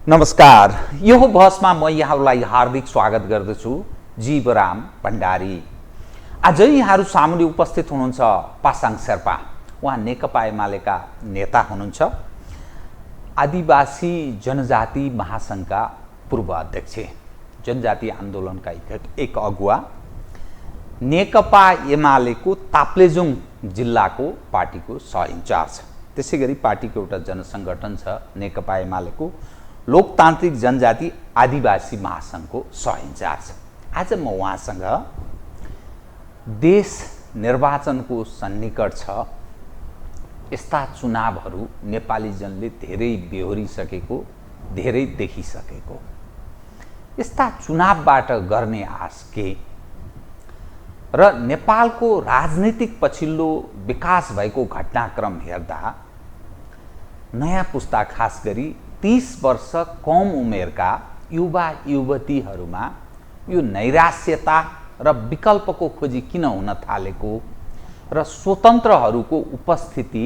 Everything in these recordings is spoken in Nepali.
नमस्कार, यो बहसमा म यहाँहरूलाई हार्दिक स्वागत गर्दछु। जीवराम भण्डारी। आज यहाँहरू सामुन्ने उपस्थित हुनुहुन्छ पासाङ शेर्पा। उहाँ नेकपा एमालेका नेता हुनुहुन्छ, आदिवासी जनजाति महासङ्घका पूर्व अध्यक्ष, जनजाति आन्दोलनका एक अगुवा, नेकपा एमालेको ताप्लेजुङ जिल्लाको पार्टीको सह इन्चार्ज। त्यसै गरी पार्टीको एउटा जनसङ्गठन छ नेकपा एमालेको लोकतान्त्रिक जनजाति आदिवासी महासङ्घको सह इन्चार्ज। आज म उहाँसँग देश निर्वाचनको सन्निकट छ, यस्ता चुनावहरू नेपाली जनले धेरै बेहोरिसकेको, धेरै देखिसकेको, यस्ता चुनावबाट गर्ने आश के र नेपालको राजनीतिक पछिल्लो विकास भएको घटनाक्रम हेर्दा नयाँ पुस्ता, खास गरी 30 वर्ष कम उमेरका युवा युवतीहरूमा यो नैराश्यता र विकल्पको खोजी किन हुन थालेको र स्वतन्त्रहरूको उपस्थिति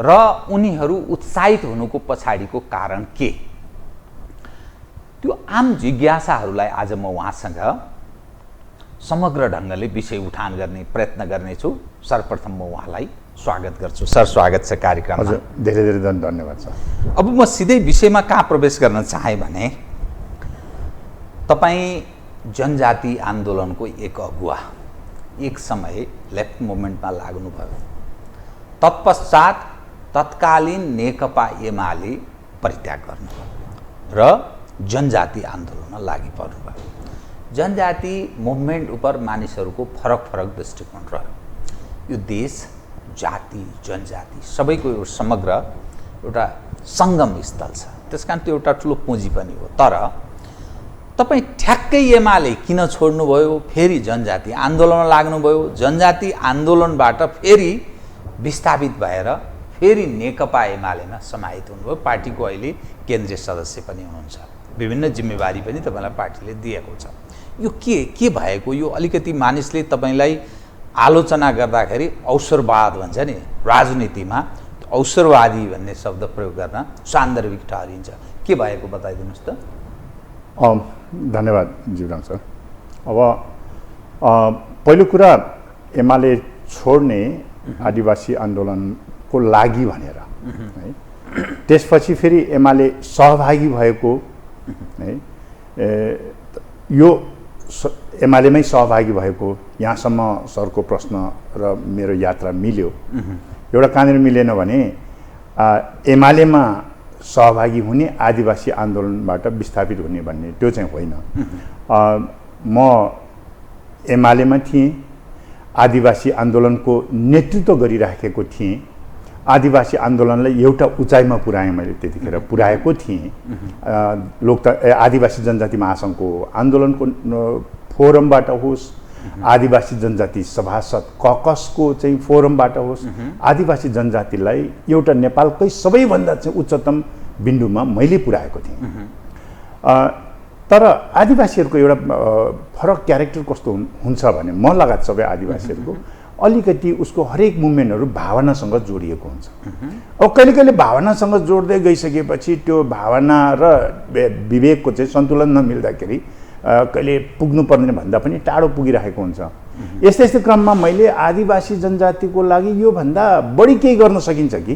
र उनीहरू उत्साहित हुनुको पछाडिको कारण के, त्यो आम जिज्ञासाहरूलाई आज म उहाँसँग समग्र ढङ्गले विषय उठान गर्ने प्रयत्न गर्नेछु। सर्वप्रथम म उहाँलाई स्वागत गर्छु। सर, स्वागत छ कार्यक्रममा। हजुर, धेरै धेरै धन्यवाद सर। अब म सिधै विषयमा कहाँ प्रवेश गर्न चाहे भने, तपाईँ जनजाति आन्दोलनको एक अगुवा, एक समय लेफ्ट मुभमेन्टमा लाग्नुभयो, तत्पश्चात तत्कालीन नेकपा एमाले परित्याग गर्नुभयो र जनजाति आन्दोलनमा लागि पर्नुभयो। जनजाति मुभमेन्ट उप मानिसहरूको फरक फरक दृष्टिकोण रह्यो। यो देश जाति जनजाति सबैको एउटा समग्र एउटा सङ्गम स्थल छ, त्यसकारण त्यो एउटा ठुलो पुँजी पनि हो। तर तपाईँ ठ्याक्कै एमाले किन छोड्नुभयो, फेरि जनजाति आन्दोलनमा लाग्नुभयो, जनजाति आन्दोलनबाट फेरि विस्थापित भएर फेरि नेकपा एमालेमा समाहित हुनुभयो। पार्टीको अहिले केन्द्रीय सदस्य पनि हुनुहुन्छ, विभिन्न जिम्मेवारी पनि तपाईँलाई पार्टीले दिएको छ। यो के भएको, यो अलिकति मानिसले तपाईँलाई आलोचना गर्दाखेरि अवसरवाद भन्छ नि राजनीतिमा, अवसरवादी भन्ने शब्द प्रयोग गर्न सान्दर्भिक ठहरिन्छ। के भएको बताइदिनुहोस् त। धन्यवाद जीवराम सर। अब पहिलो कुरा, एमाले छोड्ने आदिवासी आन्दोलनको लागि भनेर है, त्यसपछि फेरि एमाले सहभागी भएको है, यो एमालेमै सहभागी भएको, यहाँसम्म सरको प्रश्न र मेरो यात्रा मिल्यो। एउटा कहाँनिर मिलेन भने एमालेमा सहभागी हुने, आदिवासी आन्दोलनबाट विस्थापित हुने भन्ने त्यो चाहिँ होइन। म एमालेमा थिएँ, आदिवासी आन्दोलनको नेतृत्व गरिराखेको थिएँ, आदिवासी आन्दोलनलाई एउटा उचाइमा पुर्याएँ, मैले त्यतिखेर पुर्याएको थिएँ। आदिवासी जनजाति महासङ्घको आन्दोलनको फोरमबाट होस्, आदिवासी जनजाति सभासद ककसको चाहिँ फोरमबाट होस्, आदिवासी जनजातिलाई एउटा नेपालकै सबैभन्दा चाहिँ उच्चतम बिन्दुमा मैले पुर्याएको थिएँ। तर आदिवासीहरूको एउटा फरक क्यारेक्टर कस्तो हुन्छ भने, म लगायत सबै आदिवासीहरूको अलिकति उसको हरेक मुभमेन्टहरू भावनासँग जोडिएको हुन्छ। अब कहिले कहिले भावनासँग जोड्दै गइसकेपछि त्यो भावना र विवेकको चाहिँ सन्तुलन नमिल्दाखेरि कहिले पुग्नुपर्ने भन्दा पनि टाढो पुगिरहेको हुन्छ। यस्तै यस्तै क्रममा मैले आदिवासी जनजातिको लागि योभन्दा बढी केही गर्न सकिन्छ कि,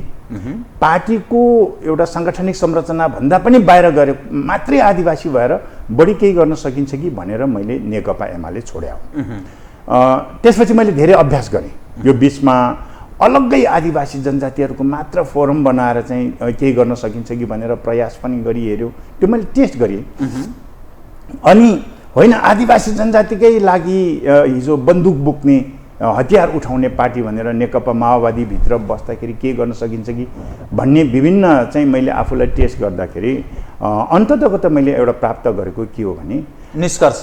पार्टीको एउटा साङ्गठनिक संरचना भन्दा पनि बाहिर गरे मात्रै आदिवासी भएर बढी केही गर्न सकिन्छ कि भनेर मैले नेकपा एमाले छोड्या हो। त्यसपछि मैले धेरै अभ्यास गरेँ। यो बिचमा अलग्गै आदिवासी जनजातिहरूको मात्र फोरम बनाएर चाहिँ केही गर्न सकिन्छ कि भनेर प्रयास पनि गरिहेऱ्यो, त्यो मैले टेस्ट गरेँ। अनि होइन, आदिवासी जनजातिकै लागि हिजो बन्दुक बोक्ने, हतियार उठाउने पार्टी भनेर नेकपा माओवादीभित्र बस्दाखेरि के गर्न सकिन्छ कि भन्ने विभिन्न चाहिँ मैले आफूलाई टेस्ट गर्दाखेरि अन्ततः मैले एउटा प्राप्त गरेको के हो भने, निष्कर्ष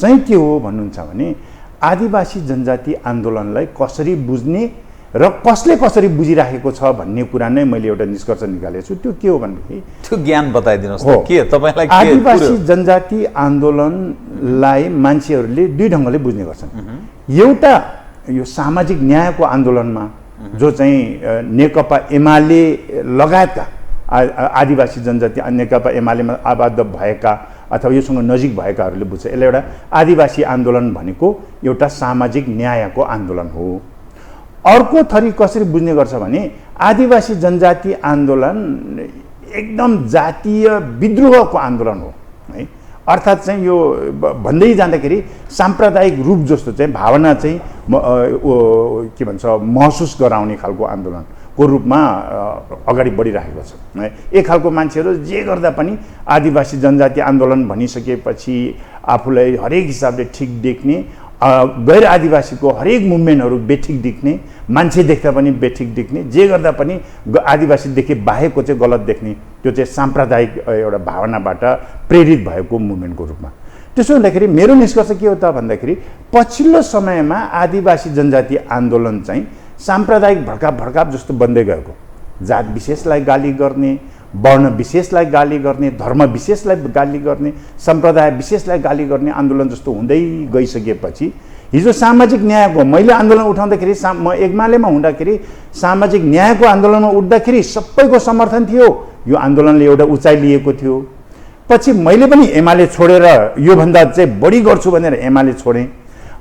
चाहिँ के हो भन्नुहुन्छ भने, आदिवासी जनजाति आन्दोलनलाई कसरी बुझ्ने र कसले कसरी बुझिराखेको छ भन्ने कुरा नै मैले एउटा निष्कर्ष निकालेको छु। त्यो के हो भनेदेखि, त्यो ज्ञान बताइदिनुहोस् त। के तपाईलाई आदिवासी जनजाति आन्दोलनलाई मान्छेहरूले दुई ढङ्गले बुझ्ने गर्छन्। एउटा यो सामाजिक न्यायको आन्दोलनमा जो चाहिँ नेकपा एमाले लगायतका आदिवासी जनजाति नेकपा एमालेमा आबद्ध भएका अथवा योसँग नजिक भएकाहरूले बुझ्छ। यसलाई एउटा आदिवासी आन्दोलन भनेको एउटा सामाजिक न्यायको आन्दोलन हो। अर्को थरी कसरी बुझ्ने गर्छ भने आदिवासी जनजाति आन्दोलन एकदम जातीय विद्रोहको आन्दोलन हो है। अर्थात् चाहिँ यो भन्दै जाँदाखेरि साम्प्रदायिक रूप जस्तो चाहिँ भावना चाहिँ के भन्छ महसुस गराउने खालको आन्दोलनको रूपमा अगाडि बढिरहेको छ है। एक खालको मान्छेहरू जे गर्दा पनि आदिवासी जनजाति आन्दोलन भनिसकेपछि आफूलाई हरेक हिसाबले ठिक देख्ने, गैर आदिवासीको हरेक मुभमेन्टहरू बेठिक देख्ने, मान्छे देख्दा पनि बेठिक देख्ने, जे गर्दा पनि आदिवासीदेखि बाहेकको चाहिँ गलत देख्ने, त्यो चाहिँ साम्प्रदायिक एउटा भावनाबाट प्रेरित भएको मुभमेन्टको रूपमा। त्यसो हुँदाखेरि मेरो निष्कर्ष के हो त भन्दाखेरि पछिल्लो समयमा आदिवासी जनजाति आन्दोलन चाहिँ साम्प्रदायिक भड्काप जस्तो बन्दै गएको, जात विशेषलाई गाली गर्ने, वर्ण विशेषलाई गाली गर्ने, धर्म विशेषलाई गाली गर्ने, सम्प्रदाय विशेषलाई गाली गर्ने आन्दोलन जस्तो हुँदै गइसकेपछि हिजो सामाजिक न्यायको मैले आन्दोलन उठाउँदाखेरि म एमालेमा हुँदाखेरि सामाजिक न्यायको आन्दोलनमा उठ्दाखेरि सबैको समर्थन थियो। यो आन्दोलनले एउटा उचाइ लिएको थियो। पछि मैले पनि एमाले छोडेर योभन्दा चाहिँ बढी गर्छु भनेर एमाले छोडेँ।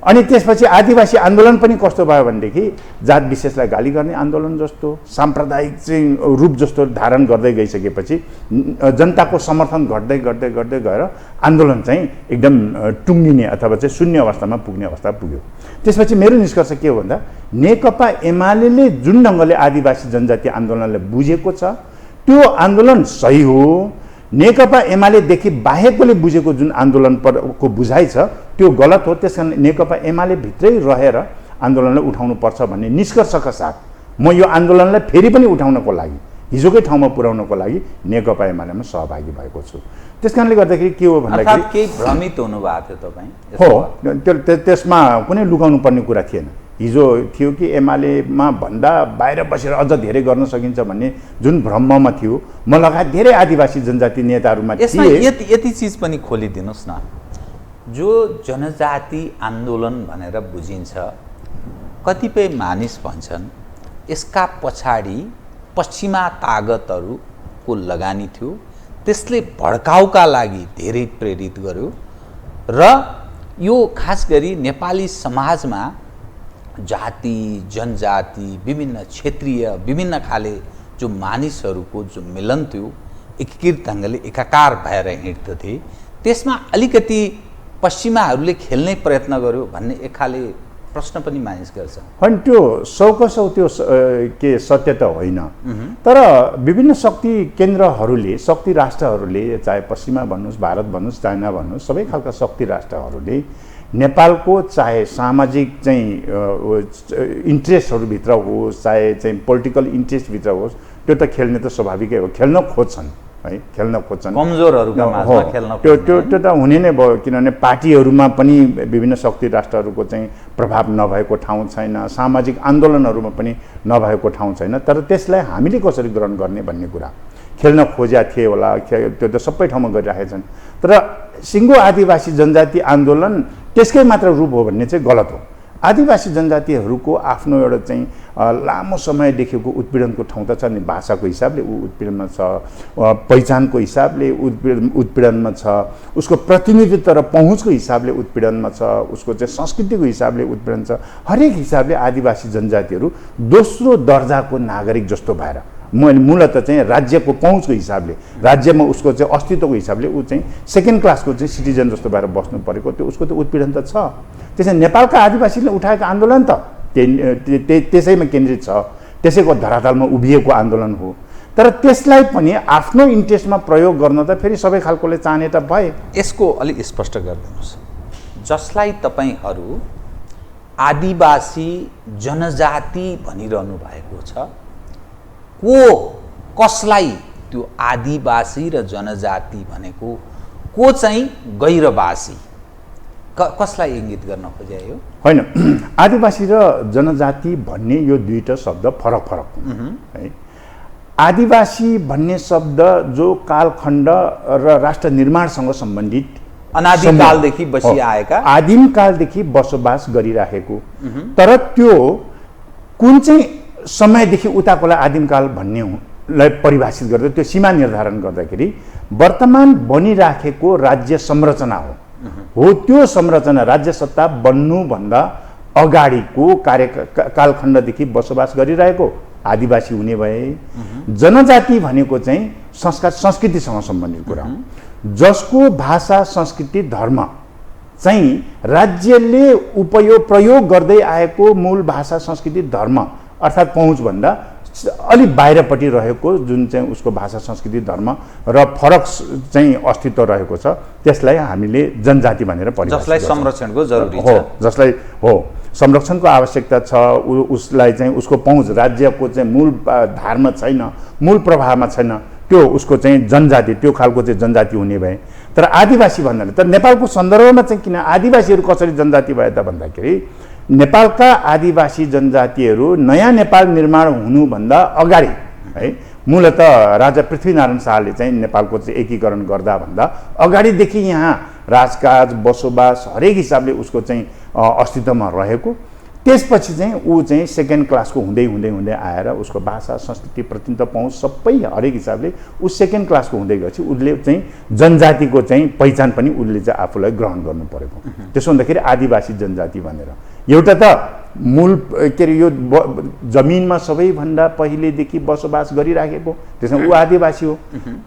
अनि त्यसपछि आदिवासी आन्दोलन पनि कस्तो भयो भनेदेखि जात विशेषलाई गाली गर्ने आन्दोलन जस्तो साम्प्रदायिक चाहिँ रूप जस्तो धारण गर्दै गइसकेपछि जनताको समर्थन घट्दै घट्दै घट्दै गएर आन्दोलन चाहिँ एकदम टुङ्गिने अथवा चाहिँ शून्य अवस्थामा पुग्ने अवस्था पुग्यो। त्यसपछि मेरो निष्कर्ष के हो भन्दा नेकपा एमाले जुन ढङ्गले आदिवासी जनजाति आन्दोलनलाई बुझेको छ त्यो आन्दोलन सही हो। नेकपा एमालेदेखि बाहेकले बुझेको जुन आन्दोलनको बुझाइ छ त्यो गलत हो। त्यसकारण नेकपा एमाले भित्रै रहेर आन्दोलनलाई उठाउनुपर्छ भन्ने निष्कर्षका साथ म यो आन्दोलनलाई फेरि पनि उठाउनको लागि हिजोकै ठाउँमा पुर्याउनको लागि नेकपा एमालेमा सहभागी भएको छु। त्यसकारणले गर्दाखेरि के हो भन्दाखेरि केही भ्रमित हुनुभएको थियो तपाईँ? हो, त्यसमा कुनै लुकाउनु पर्ने कुरा थिएन। हिजो थियो कि एमालेमा भन्दा बाहिर बसेर अझ धेरै गर्न सकिन्छ भन्ने जुन भ्रममा थियो म लगायत धेरै आदिवासी जनजाति नेताहरूमा थिए। यति चिज पनि खोलिदिनुहोस् न, जो जनजाति आन्दोलन भनेर बुझिन्छ कतिपय मानिस भन्छन् यसका पछाडि पश्चिमा तागतहरूको लगानी थियो, त्यसले भड्काउका लागि धेरै प्रेरित गर्यो र यो खास गरी नेपाली समाजमा जाति जनजाति विभिन्न क्षेत्रीय विभिन्न खाले जो मानिसहरूको जो मिलन थियो एकीकृत ढङ्गले एकाकार भएर हिँड्दथे, त्यसमा अलिकति पश्चिमाहरूले खेल्ने प्रयत्न गर्यो भन्ने एक खाले प्रश्न पनि मानिस गर्छ। होइन, त्यो 100% त्यो के सत्य त होइन। तर विभिन्न शक्ति केन्द्रहरूले, शक्ति राष्ट्रहरूले, चाहे पश्चिमा भन्नुहोस्, भारत भन्नुहोस्, चाइना भन्नुहोस्, सबै खालका शक्ति राष्ट्रहरूले नेपालको चाहे सामाजिक चाहिँ इन्ट्रेस्टहरूभित्र होस् चाहे चाहिँ पोलिटिकल इन्ट्रेस्टभित्र होस्, त्यो त खेल्ने त स्वाभाविकै हो। खेल्न खोज्छन् है, खेल्न खोज्छन् कमजोरहरूका माझमा खेल्न। त्यो त हुने नै भयो, किनभने पार्टीहरूमा पनि विभिन्न शक्ति राष्ट्रहरूको चाहिँ प्रभाव नभएको ठाउँ छैन, सामाजिक आन्दोलनहरूमा पनि नभएको ठाउँ छैन। तर त्यसलाई हामीले कसरी ग्रहण गर्ने भन्ने कुरा खेल्न खोजेका थिए होला, त्यो त सबै ठाउँमा गरिराखेछन्। तर सिङ्गो आदिवासी जनजाति आन्दोलन त्यसकै मात्र रूप हो भन्ने चाहिँ गलत हो। आदिवासी जनजातिहरूको आफ्नो एउटा चाहिँ लामो समयदेखिको उत्पीडनको ठाउँ त छ नि, भाषाको हिसाबले ऊ उत्पीडनमा छ, पहिचानको हिसाबले उत्पीडनमा छ, उसको प्रतिनिधित्व र पहुँचको हिसाबले उत्पीडनमा छ, उसको चाहिँ संस्कृतिको हिसाबले उत्पीडन छ। हरेक हिसाबले आदिवासी जनजातिहरू दोस्रो दर्जाको नागरिक जस्तो भएर मूलत चाहिँ राज्यको पहुँचको हिसाबले, राज्यमा उसको चाहिँ अस्तित्वको हिसाबले ऊ चाहिँ सेकेन्ड क्लासको चाहिँ सिटिजन जस्तो भएर बस्नु परेको, त्यो उसको त उत्पीडन त छ। त्यसै नेपालका आदिवासीले उठाएको आन्दोलन त त्यसैमा केन्द्रित छ, त्यसैको धरातलमा उभिएको आन्दोलन हो। तर त्यसलाई पनि आफ्नो इन्ट्रेस्टमा प्रयोग गर्न त फेरि सबै खालकोले चाहने त भए। यसको अलिक स्पष्ट गरिदिनुहोस्, जसलाई तपाईँहरू आदिवासी जनजाति भनिरहनु भएको छ, कसलाई त्यो आदिवासी र जनजाति भनेको को चाहिँ गैरवासी कसलाई इङ्गित गर्न खोज्यो? होइन, आदिवासी र जनजाति भन्ने यो दुईटा शब्द फरक है। आदिवासी भन्ने शब्द जो कालखण्ड र राष्ट्र निर्माणसँग सम्बन्धित अनादिकालदेखि बसिआएका, आदिम कालदेखि बसोबास गरिराखेको, तर त्यो कुन चाहिँ समयदेखि उताकोलाई आदिमकाल भन्ने लाई परिभाषित गर्दै त्यो सीमा निर्धारण गर्दाखेरि वर्तमान बनिराखेको राज्य संरचना हो त्यो संरचना राज्य सत्ता बन्नुभन्दा अगाडिको कालखण्डदेखि बसोबास गरिरहेको आदिवासी हुने भए जनजाति भनेको चाहिँ संस्कृतिसँग सम्बन्धित कुरा हो जसको भाषा संस्कृति धर्म चाहिँ राज्यले प्रयोग गर्दै आएको मूल भाषा संस्कृति धर्म अर्थात् पहुँचभन्दा अलिक बाहिरपट्टि रहेको जुन चाहिँ उसको भाषा संस्कृति धर्म र फरक चाहिँ अस्तित्व रहेको छ त्यसलाई हामीले जनजाति भनेर परिभाषित जसलाई संरक्षणको जरुरी हो जसलाई हो संरक्षणको आवश्यकता छ उसलाई चाहिँ उसको पहुँच राज्यको चाहिँ मूल धारमा छैन मूल प्रभावमा छैन त्यो उसको चाहिँ जनजाति त्यो खालको चाहिँ जनजाति हुने भए तर आदिवासी भन्नाले तर नेपालको सन्दर्भमा चाहिँ किन आदिवासीहरू कसरी जनजाति भए त भन्दाखेरि नेपालका आदिवासी जनजातिहरू नयाँ नेपाल निर्माण हुनुभन्दा अगाडि है मूलत राजा पृथ्वीनारायण शाहले चाहिँ नेपालको चाहिँ एकीकरण गर्दा भन्दा अगाडिदेखि यहाँ राजकाज बसोबास हरेक हिसाबले उसको चाहिँ अस्तित्वमा रहेको त्यसपछि चाहिँ ऊ चाहिँ सेकेन्ड क्लासको हुँदै हुँदै हुँदै आएर उसको भाषा संस्कृति प्रतिनिधित्व पहुँच सबै हरेक हिसाबले ऊ सेकेन्ड क्लासको हुँदै गएपछि उसले चाहिँ जनजातिको चाहिँ पहिचान पनि उसले चाहिँ आफूलाई ग्रहण गर्नु परेको त्यसो हुँदाखेरि आदिवासी जनजाति भनेर एउटा त मूल के अरे यो जमिनमा सबैभन्दा पहिलेदेखि बसोबास गरिराखेको त्यसमा ऊ आदिवासी हो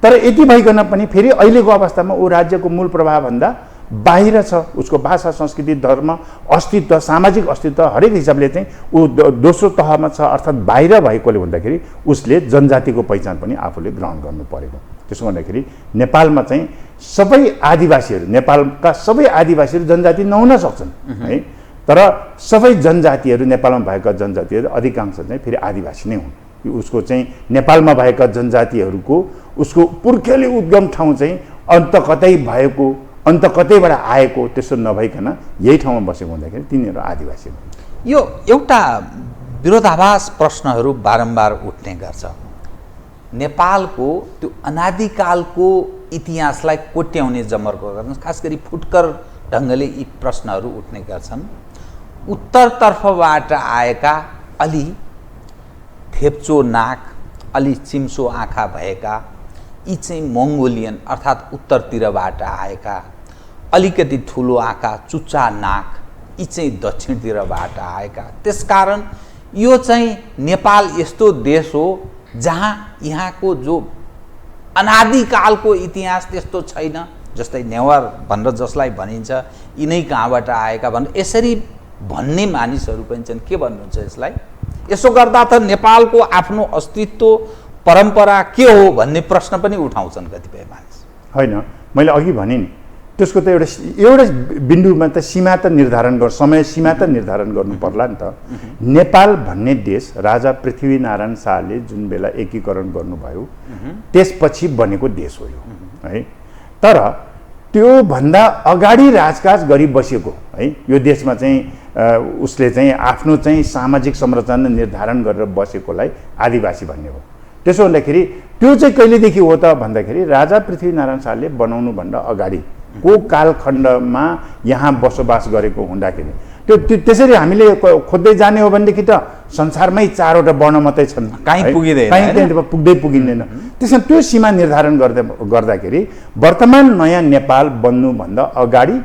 तर यति भइकन पनि फेरि अहिलेको अवस्थामा ऊ राज्यको मूल प्रभावभन्दा बाहिर छ उसको भाषा संस्कृति धर्म अस्तित्व सामाजिक अस्तित्व हरेक हिसाबले चाहिँ ऊ दोस्रो तहमा छ अर्थात् बाहिर भएकोले भन्दाखेरि उसले जनजातिको पहिचान पनि आफूले ग्रहण गर्नु परेको त्यसो भन्दाखेरि नेपालमा चाहिँ सबै आदिवासीहरू नेपालका सबै आदिवासीहरू जनजाति नहुन सक्छन् है तर सबै जनजातिहरू नेपालमा भएका जनजातिहरू अधिकांश चाहिँ फेरि आदिवासी नै हुन् उसको चाहिँ नेपालमा भएका जनजातिहरूको उसको पुर्खेली उद्गम ठाउँ चाहिँ अन्त कतै भएको अन्त कतैबाट आएको त्यसो नभइकन यही ठाउँमा बसेको हुँदाखेरि तिनीहरू आदिवासी हुन् यो एउटा विरोधाभास प्रश्नहरू बारम्बार उठ्ने गर्छ नेपालको त्यो अनादिकालको इतिहासलाई कोट्याउने जमर्को गर्न खास गरी फुटकर ढङ्गले यी प्रश्नहरू उठ्ने गर्छन् उत्तरतर्फबाट आएका अलि थेप्चो नाक अलि चिम्सो आँखा भएका यी चाहिँ मङ्गोलियन अर्थात् उत्तरतिरबाट आएका अलिकति ठुलो आँखा चुच्चा नाक यी चाहिँ दक्षिणतिरबाट आएका त्यसकारण यो चाहिँ नेपाल यस्तो देश हो जहाँ यहाँको जो अनादिकालको इतिहास त्यस्तो छैन जस्तै नेवार भनेर जसलाई भनिन्छ यिनै कहाँबाट आएका भनेर यसरी भन्ने मानिसहरू पनि छन् के भन्नुहुन्छ यसलाई यसो गर्दा त नेपालको आफ्नो अस्तित्व परम्परा के हो भन्ने प्रश्न पनि उठाउँछन् कतिपय मानिस होइन मैले अघि भने नि त्यसको त एउटा बिन्दुमा त सीमा त निर्धारण समय सीमा त निर्धारण गर्नु पर्ला नि त नेपाल भन्ने देश राजा पृथ्वीनारायण शाहले जुन बेला एकीकरण गर्नुभयो त्यसपछि बनेको देश हो यो है तर त्यो भन्दा अगाडि राजकाज गरी बसेको है यो देशमा चाहिँ उसले चाहिँ आफ्नो चाहिँ सामाजिक संरचना निर्धारण गरेर बसेकोलाई आदिवासी भन्ने हो त्यसो हुँदाखेरि त्यो चाहिँ कहिलेदेखि हो त भन्दाखेरि राजा पृथ्वीनारायण शाहले बनाउनुभन्दा अगाडिको कालखण्डमा यहाँ बसोबास गरेको हुँदाखेरि त्यो त्यसरी हामीले खोज्दै जाने हो भनेदेखि त संसारमै 4वटा वर्ण मात्रै छन् कहीँ पुगिँदैन कहीँ पुग्दैन त्यसमा त्यो सीमा निर्धारण गर्दाखेरि वर्तमान नयाँ नेपाल बन्नुभन्दा अगाडि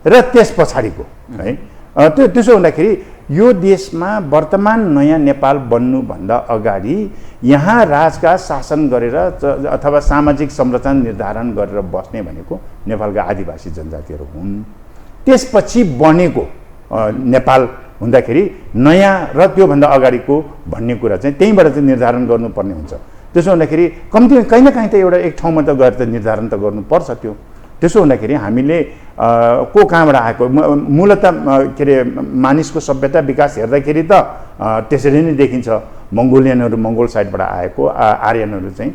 र त्यस पछाडिको है त्यसो हुँदाखेरि यो देशमा वर्तमान नयाँ नेपाल बन्नुभन्दा अगाडि यहाँ राजकाज शासन गरेर अथवा सामाजिक संरचना निर्धारण गरेर बस्ने भनेको नेपालका आदिवासी जनजातिहरू हुन् त्यसपछि बनेको नेपाल हुँदाखेरि नयाँ र त्योभन्दा अगाडिको भन्ने कुरा चाहिँ त्यहीँबाट चाहिँ निर्धारण गर्नुपर्ने हुन्छ त्यसो हुँदाखेरि कम्ती कहीँ न कहीँ त एउटा एक ठाउँमा त गएर त निर्धारण त गर्नुपर्छ त्यो त्यसो हुँदाखेरि हामीले को कहाँबाट आएको मूलत के अरे मानिसको सभ्यता विकास हेर्दाखेरि त त्यसरी नै देखिन्छ मङ्गोलियनहरू मङ्गोल साइडबाट आएको आर्यनहरू चाहिँ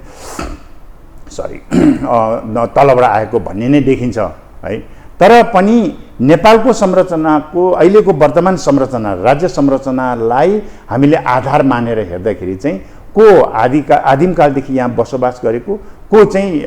तलबाट आएको भन्ने नै देखिन्छ है तर पनि नेपालको संरचनाको अहिलेको वर्तमान संरचना राज्य संरचनालाई हामीले आधार मानेर हेर्दाखेरि चाहिँ को आदिमकालदेखि यहाँ बसोबास गरेको को चाहिँ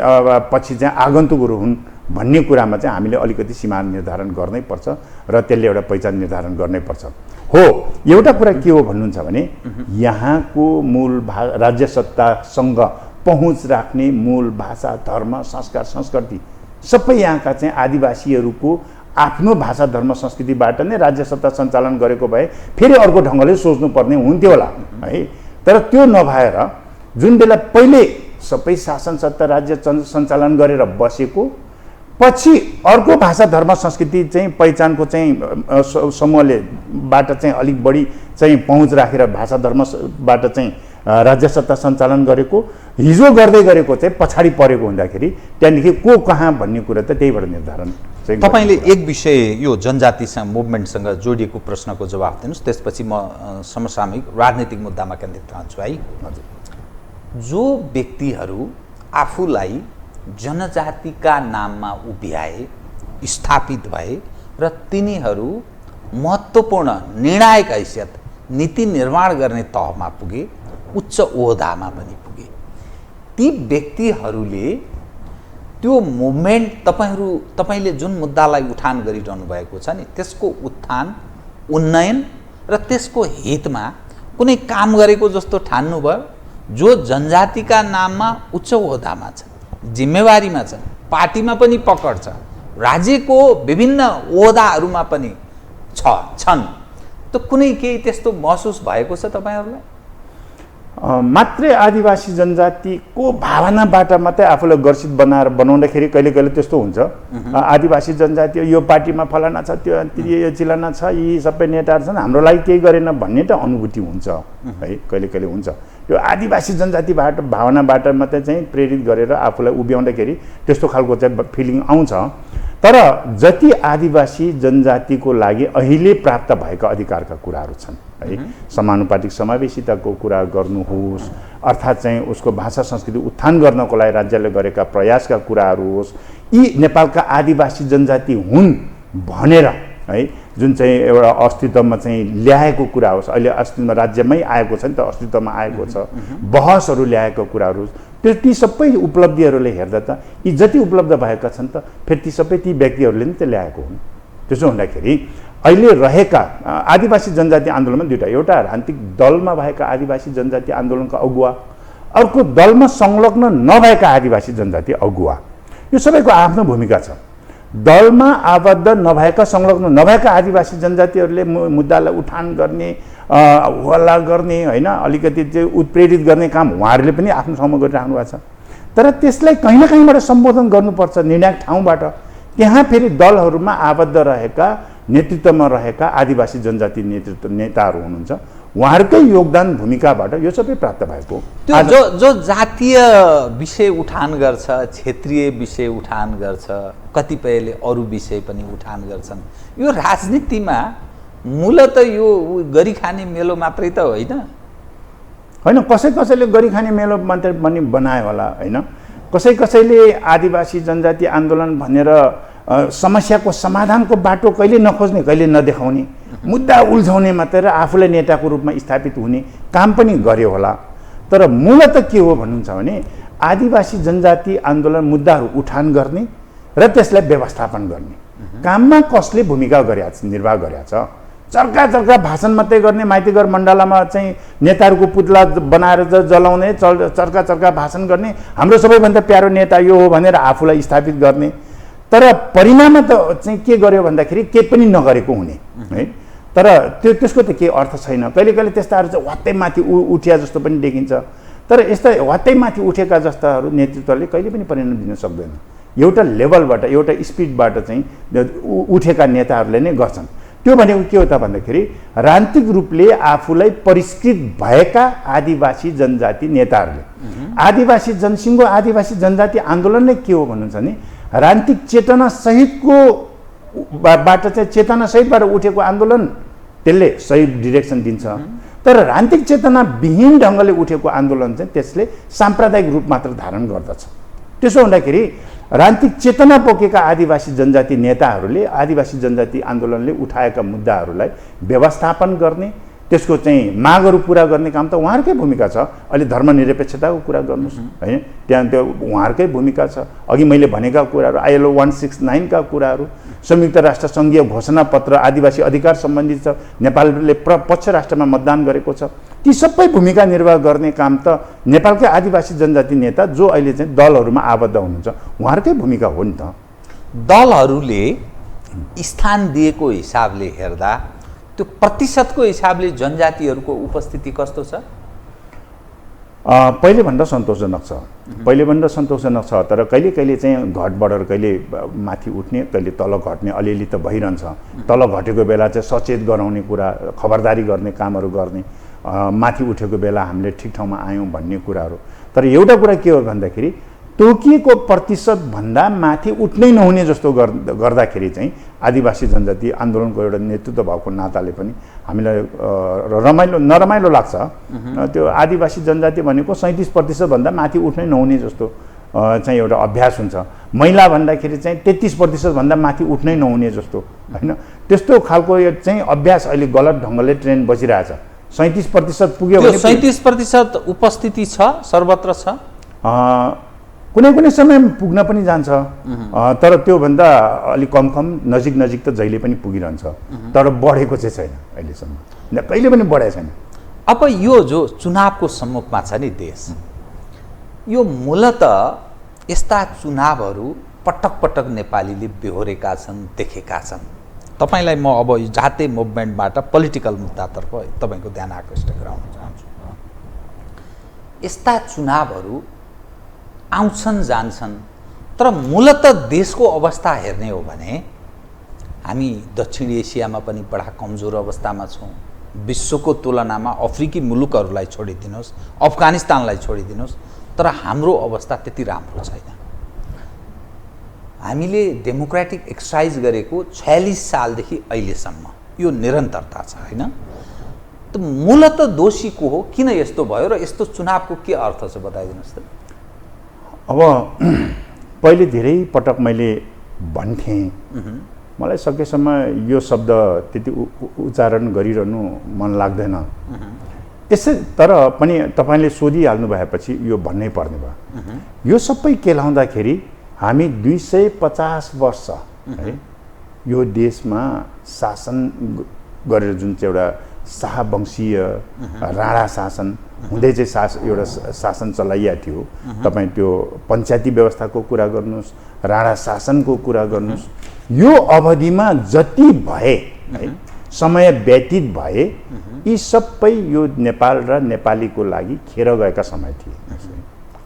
पछि चाहिँ आगन्तुकहरू हुन् भन्ने कुरामा चाहिँ हामीले अलिकति सीमा निर्धारण गर्नै पर्छ र त्यसले एउटा पहिचान निर्धारण गर्नै पर्छ। हो, एउटा कुरा के हो भन्नुहुन्छ भने यहाँको मूल राज्य सत्तासँग पहुँच राख्ने मूल भाषा, धर्म, संस्कार, संस्कृति सबै यहाँका चाहिँ आदिवासीहरूको आफ्नो भाषा, धर्म, संस्कृतिबाट नै राज्य सत्ता सञ्चालन गरेको भए फेरि अर्को ढङ्गले सोच्नुपर्ने हुन्थ्यो होला है। तर त्यो नभएर जुन बेला पहिले सबै शासन सत्ता राज्य सञ्चालन गरेर बसेको, पछि अर्को भाषा, धर्म, संस्कृति चाहिँ पहिचानको चाहिँ समूहले बाट चाहिँ अलिक बढी चाहिँ पहुँच राखेर भाषा धर्मबाट चाहिँ राज्य सत्ता सञ्चालन गरेको, हिजो गर्दै गरेको चाहिँ पछाडि परेको हुँदाखेरि त्यहाँदेखि को कहाँ भन्ने कुरा त त्यहीबाट निर्धारण चाहिँ। तपाईँले एक विषय यो जनजातिसँग मुभमेन्टसँग जोडिएको प्रश्नको जवाफ दिनुहोस्, त्यसपछि म समसामयिक राजनीतिक मुद्दामा केन्द्रित रहन्छु है। हजुर, जो व्यक्तिहरू आफूलाई जनजातिका नाममा उभ्याए, स्थापित भए र तिनीहरू महत्त्वपूर्ण निर्णायक हैसियत, नीति निर्माण गर्ने तहमा पुगे, उच्च ओहदामा पनि पुगे, ती व्यक्तिहरूले त्यो मुभमेन्ट तपाईँले जुन मुद्दालाई उठान गरिरहनु भएको छ नि, त्यसको उत्थान, उन्नयन र त्यसको हितमा कुनै काम गरेको जस्तो ठान्नुभयो? जो जनजातिका नाममा उच्च ओहदामा छ, जिम्मेवारीमा छन्, पार्टीमा पनि पकड छ, राज्यको विभिन्न ओहदाहरूमा पनि छन्, त कुनै केही त्यस्तो महसुस भएको छ तपाईँहरूलाई? मात्रै आदिवासी जनजातिको भावनाबाट मात्रै आफूलाई गर्सित बनाउँदाखेरि कहिले कहिले त्यस्तो हुन्छ। आदिवासी जनजाति यो पार्टीमा फलाना छ, त्यो यो चिलाना छ, यी सबै नेताहरू छन्, हाम्रो लागि केही गरेन भन्ने त अनुभूति हुन्छ है, कहिले कहिले हुन्छ। यो आदिवासी जनजातिबाट भावनाबाट मात्रै चाहिँ प्रेरित गरेर आफूलाई उभ्याउँदाखेरि त्यस्तो खालको चाहिँ फिलिङ आउँछ। तर जति आदिवासी जनजातिको लागि अहिले प्राप्त भएका अधिकारका कुराहरू छन् है, समानुपातिक समावेशिताको कुरा गर्नुहोस्, अर्थात् चाहिँ उसको भाषा संस्कृति उत्थान गर्नको लागि राज्यले गरेका प्रयासका कुराहरू होस्, यी नेपालका आदिवासी जनजाति हुन् भनेर है जुन चाहिँ एउटा अस्तित्वमा चाहिँ ल्याएको कुरा होस्, अहिले अस्तित्वमा राज्यमै आएको छ नि त, अस्तित्वमा आएको छ, बहसहरू ल्याएको कुराहरू, त्यो ती सबै उपलब्धिहरूले हेर्दा त यी जति उपलब्ध भएका छन् त फेरि ती सबै ती व्यक्तिहरूले नि त ल्याएको हुन्। त्यसो हुँदाखेरि अहिले रहेका आदिवासी जनजाति आन्दोलनमा दुईवटा, एउटा राजनीतिक दलमा भएका आदिवासी जनजाति आन्दोलनका अगुवा, अर्को दलमा संलग्न नभएका आदिवासी जनजाति अगुवा, यो सबैको आफ्नो भूमिका छ। दलमा आबद्ध नभएका, संलग्न नभएका आदिवासी जनजातिहरूले मुद्दालाई उठान गर्ने, हल्ला गर्ने होइन, अलिकति चाहिँ उत्प्रेरित गर्ने काम उहाँहरूले पनि आफ्नो ठाउँमा गरिराख्नु भएको छ। तर त्यसलाई कहीँ न कहीँबाट सम्बोधन गर्नुपर्छ निर्णायक ठाउँबाट। त्यहाँ फेरि दलहरूमा आबद्ध रहेका, नेतृत्वमा रहेका आदिवासी जनजाति नेताहरू हुनुहुन्छ, उहाँहरूकै योगदान भूमिकाबाट यो सबै प्राप्त भएको। त्यो जो जातीय विषय उठान गर्छ, क्षेत्रीय विषय उठान गर्छ, कतिपयले अरू विषय पनि उठान गर्छन्, यो राजनीतिमा मूलत यो गरी खाने मेलो मात्रै त होइन? कसैले गरी खाने मेलो मात्रै पनि बनायो होला होइन। कसैले आदिवासी जनजाति आन्दोलन भनेर समस्याको समाधानको बाटो कहिले नखोज्ने, कहिले नदेखाउने, मुद्दा उल्झाउने मात्रै र आफूलाई नेताको रूपमा स्थापित हुने काम पनि गर्यो होला। तर मूलत के हो भन्नुहुन्छ भने आदिवासी जनजाति आन्दोलन मुद्दाहरू उठान गर्ने र त्यसलाई व्यवस्थापन गर्ने काममा कसले भूमिका निर्वाह गरेका छ? चर्का भाषण मात्रै गर्ने, माइतीघर मण्डलामा चाहिँ नेताहरूको पुतला बनाएर जलाउने, चर्का भाषण गर्ने, हाम्रो सबैभन्दा प्यारो नेता यो हो भनेर आफूलाई स्थापित गर्ने, तर परिणाममा त चाहिँ के गर्यो भन्दाखेरि के पनि नगरेको हुने है। तर त्यसको त केही अर्थ छैन। कहिले कहिले त्यस्ताहरू चाहिँ वात्तै माथि उठिया जस्तो पनि देखिन्छ। तर यस्ता वात्तै माथि उठेका जस्ताहरू नेतृत्वले कहिले पनि परिणाम दिन सक्दैन। एउटा लेभलबाट, एउटा स्पिडबाट चाहिँ उठेका नेताहरूले नै गर्छन्। त्यो भनेको के हो त भन्दाखेरि राजनीतिक रूपले आफूलाई परिष्कृत भएका आदिवासी जनजाति नेताहरूले, आदिवासी जनसिंह आदिवासी जनजाति आन्दोलन नै के हो भन्नुहुन्छ भने राजनीतिक चेतना सहितको बाट चाहिँ चेतना सहितबाट उठेको आन्दोलन, त्यसले सही डिरेक्सन दिन्छ। तर राजनीतिक चेतना विहीन ढङ्गले उठेको आन्दोलन चाहिँ त्यसले साम्प्रदायिक रूप मात्र धारण गर्दछ। त्यसो हुँदाखेरि राजनीतिक चेतना बोकेका आदिवासी जनजाति नेताहरूले आदिवासी जनजाति आन्दोलनले उठाएका मुद्दाहरूलाई व्यवस्थापन गर्ने, त्यसको चाहिँ मागहरू पुरा गर्ने काम त उहाँहरूकै भूमिका छ। अहिले धर्मनिरपेक्षताको कुरा गर्नुहोस् हैन, त्यहाँ त्यो उहाँहरूकै भूमिका छ। अघि मैले भनेका कुराहरू ILO 169 का कुराहरू, संयुक्त राष्ट्र सङ्घीय घोषणापत्र आदिवासी अधिकार सम्बन्धी छ, नेपालले पक्ष राष्ट्रमा मतदान गरेको छ। ती सबै भूमिका निर्वाह गर्ने काम त नेपालकै आदिवासी जनजाति नेता जो अहिले चाहिँ दलहरूमा आबद्ध हुनुहुन्छ उहाँहरूकै भूमिका हो नि त। दलहरूले स्थान दिएको हिसाबले हेर्दा त्यो प्रतिशतको हिसाबले जनजातिहरूको उपस्थिति कस्तो छ? पहिलेभन्दा सन्तोषजनक छ, पहिलेभन्दा सन्तोषजनक छ। तर कहिले कहिले चाहिँ घट बढेर कहिले माथि उठ्ने कहिले तल घट्ने अलिअलि त भइरहन्छ। तल घटेको बेला चाहिँ सचेत गराउने कुरा, खबरदारी गर्ने कामहरू गर्ने, माथि उठेको बेला हामीले ठिक ठाउँमा आयौँ भन्ने कुराहरू। तर एउटा कुरा के हो भन्दाखेरि तोकिएको प्रतिशतभन्दा माथि उठ्नै नहुने जस्तो गर्दाखेरि चाहिँ आदिवासी जनजाति आन्दोलनको एउटा नेतृत्व भएको नाताले पनि हामीलाई नरमाइलो लाग्छ। त्यो आदिवासी जनजाति भनेको 37% भन्दा माथि उठ्नै नहुने जस्तो चाहिँ एउटा अभ्यास हुन्छ। महिला भन्दाखेरि चाहिँ 33% भन्दा माथि उठ्नै नहुने जस्तो होइन, त्यस्तो खालको चाहिँ अभ्यास अहिले गलत ढङ्गले ट्रेन्ड बसिरहेछ। 37% पुग्यो भने 37% उपस्थिति छ, सर्वत्र छ। कुनै कुनै समयमा पुग्न पनि जान्छ, तर त्योभन्दा अलिक कम नजिक त जहिले पनि पुगिरहन्छ। तर बढेको चाहिँ छैन अहिलेसम्म, कहिले पनि बढेको छैन। अब यो जो चुनावको सम्मुखमा छ नि देश, यो मूलतः यस्ता चुनावहरू पटक पटक नेपालीले बेहोरेका छन्, देखेका छन्। तपाईलाई म अब जातीय मुभमेन्टबाट पोलिटिकल मुद्दातर्फ तपाईको ध्यान आकृष्ट गराउन चाहन्छु। यस्ता चुनावहरू आउँछन् जान्छन्, तर मूलतः देशको अवस्था हेर्ने हो भने हामी दक्षिण एसियामा पनि बडा कमजोर अवस्थामा छौँ। विश्वको तुलनामा अफ्रिकी मुलुकहरूलाई छोडिदिनुहोस्, अफगानिस्तानलाई छोडिदिनुहोस्, तर हाम्रो अवस्था त्यति राम्रो छैन। हामीले डेमोक्रेटिक एक्सर्साइज गरेको 46 सालदेखि अहिलेसम्म यो निरन्तरता छ होइन। त मूलतः दोषी को हो, किन यस्तो भयो र यस्तो चुनावको के अर्थ छ बताइदिनुहोस् त। अब पहिले धेरै पटक मैले भन्थेँ, मलाई सकेसम्म यो शब्द त्यति उच्चारण गरिरहनु मन लाग्दैन। यसै तर पनि तपाईँले सोधिहाल्नु भएपछि यो भन्नै पर्ने भयो। यो सबै केलाउँदाखेरि हामी 250 वर्ष है यो देशमा शासन गरेर जुन चाहिँ एउटा शाहवंशीय राणा शासन हुँदै चाहिँ एउटा शासन चलाइएको थियो। तपाईँ त्यो पञ्चायती व्यवस्थाको कुरा गर्नुहोस्, राणा शासनको कुरा गर्नुहोस्, यो अवधिमा जति भए है समय व्यतीत भए यी सबै यो नेपाल र नेपालीको लागि खेर गएका समय थिए।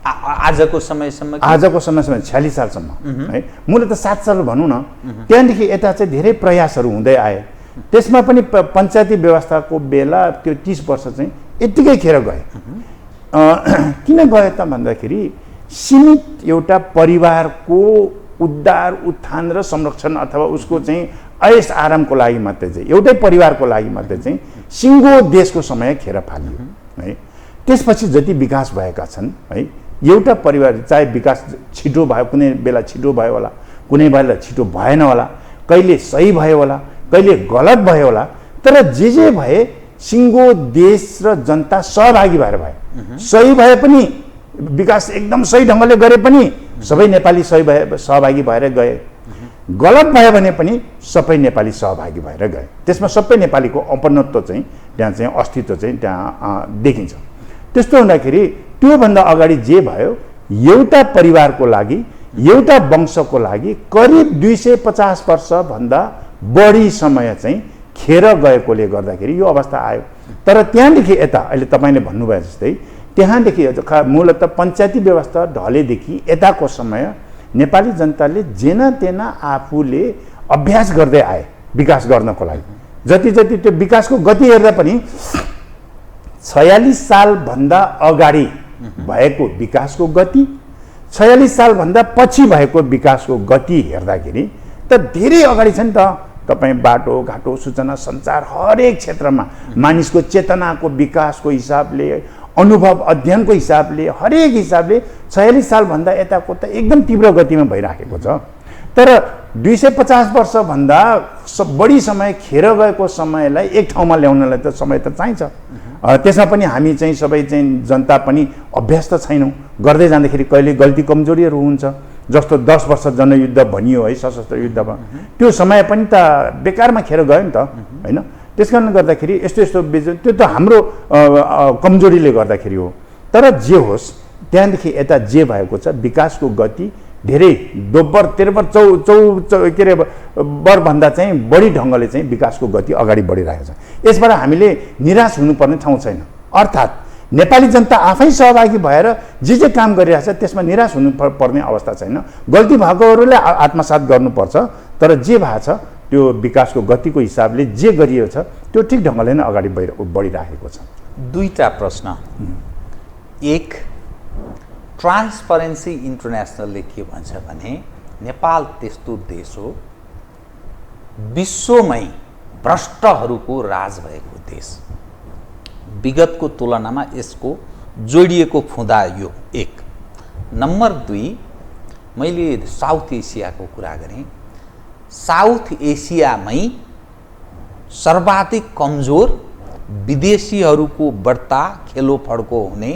आजको समयसम्म 46 सालसम्म है, मूलतः 7 साल भनौँ न। त्यहाँदेखि यता चाहिँ धेरै प्रयासहरू हुँदै आए। त्यसमा पनि पञ्चायती व्यवस्थाको बेला त्यो 30 वर्ष चाहिँ यत्तिकै खेर गए। किन गए त भन्दाखेरि सीमित एउटा परिवारको उद्धार उत्थान र संरक्षण अथवा उसको चाहिँ ऐस आरामको लागि मात्रै चाहिँ, एउटै परिवारको लागि मात्रै चाहिँ सिङ्गो देशको समय खेर फालियो है। त्यसपछि जति विकास भएका छन् है, एउटा परिवार चाहे विकास छिटो भयो, कुनै बेला छिटो भयो होला, कुनै बेला छिटो भएन होला, कहिले सही भयो होला, कहिले गलत भयो होला, तर जे भए सिङ्गो देश र जनता सहभागी भएर भए। सही भए पनि विकास एकदम सही ढङ्गले गरे पनि सबै नेपाली सहभागी भएर गए, गलत भयो भने पनि सबै नेपाली सहभागी भएर गए। त्यसमा सबै नेपालीको अपनत्व चाहिँ त्यहाँ चाहिँ अस्तित्व चाहिँ त्यहाँ देखिन्छ। त्यस्तो हुँदाखेरि त्योभन्दा अगाडि जे भयो एउटा परिवारको लागि, एउटा वंशको लागि करिब 250 वर्षभन्दा बढी समय चाहिँ खेर गएकोले गर्दाखेरि यो अवस्था आयो। तर त्यहाँदेखि यता अहिले तपाईँले भन्नुभयो जस्तै त्यहाँदेखि मूलतः पञ्चायती व्यवस्था ढलेदेखि यताको समय नेपाली जनताले जेन तेन आफूले अभ्यास गर्दै आए विकास गर्नको लागि। जति जति त्यो विकासको गति हेर्दा पनि 46 सालभन्दा अगाडि भएको विकासको गति, 46 सालभन्दा पछि भएको विकासको गति हेर्दाखेरि त धेरै अगाडि छ नि त। तपाईँ बाटो घाटो सूचना सञ्चार हरेक क्षेत्रमा मानिसको चेतनाको विकासको हिसाबले, अनुभव अध्ययनको हिसाबले, हरेक हिसाबले 46 सालभन्दा यताको त एकदम तीव्र गतिमा भइराखेको छ। तर 250 वर्षभन्दा बढी समय खेर गएको समयलाई एक ठाउँमा ल्याउनलाई त समय त चाहिन्छ। त्यसमा पनि हामी चाहिँ सबै चाहिँ जनता पनि अभ्यस्त छैनौँ। गर्दै जाँदाखेरि कहिले गल्ती कमजोरीहरू हुन्छ। जस्तो 10 वर्ष जनयुद्ध भनियो है, सशस्त्र युद्धमा, त्यो समय पनि त बेकारमा खेर गयो नि त होइन। त्यस कारणले गर्दाखेरि यस्तो यस्तो त्यो त हाम्रो कमजोरीले गर्दाखेरि हो। तर जे होस्, त्यहाँदेखि यता जे भएको छ, विकासको गति धेरै दोब्बर तेब्बर के अरे बरभन्दा चाहिँ बढी ढङ्गले चाहिँ विकासको गति अगाडि बढिरहेको छ। यसबाट हामीले निराश हुनुपर्ने ठाउँ छैन। अर्थात् नेपाली जनता आफै सहभागी भएर जे काम गरिरहेछ त्यसमा निराश हुनुपर्ने अवस्था छैन। गल्ती भएकोहरूले आत्मसात गर्नुपर्छ। तर जे भएको छ त्यो विकासको गतिको हिसाबले जे गरिएको छ त्यो ठिक ढङ्गले नै अगाडि बढिरहेको छ। दुईटा प्रश्न। एक, ट्रान्सपरेन्सी इन्टरनेसनलले के भन्छ भने नेपाल त्यस्तो देश हो, विश्वमै भ्रष्टहरूको राज भएको देश। विगतको तुलनामा यसको जोडिएको फुदा यो एक। नम्बर 2, मैले साउथ एसियाको कुरा गरेँ। साउथ एसियामै सर्वाधिक कमजोर, विदेशीहरूको बढ्ता खेलोफड्को हुने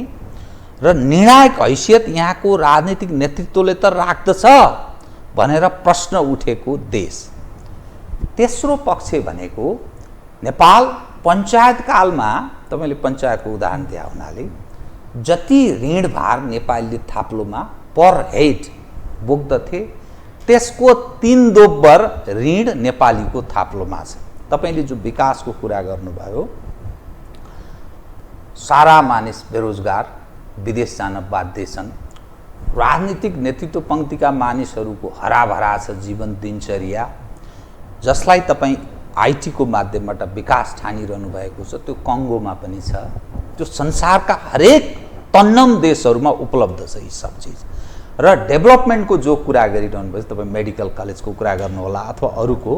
र निर्णायक हैसियत यहाँको राजनीतिक नेतृत्वले त राख्दछ भनेर प्रश्न उठेको देश। तेस्रो पक्ष भनेको नेपाल पञ्चायत कालमा, तपाईँले पञ्चायतको उदाहरण दिए हुनाले, जति ऋणभार नेपालीले थाप्लोमा पर हेड बोक्दथे त्यसको 3 दोब्बर ऋण नेपालीको थाप्लोमा छ। तपाईँले जो विकासको कुरा गर्नुभयो, सारा मानिस बेरोजगार, विदेश जान बाध्य छन्। राजनीतिक नेतृत्व पङ्क्तिका मानिसहरूको हराभरा छ जीवन दिनचर्या, जसलाई तपाईँ आइटीको माध्यमबाट विकास ठानिरहनु भएको छ। त्यो कङ्गोमा पनि छ, त्यो संसारका हरेक तन्नम देशहरूमा उपलब्ध छ यी सब चिज। र डेभलपमेन्टको जो कुरा गरिरहनु भएको छ, तपाईँ मेडिकल कलेजको कुरा गर्नुहोला अथवा अरूको,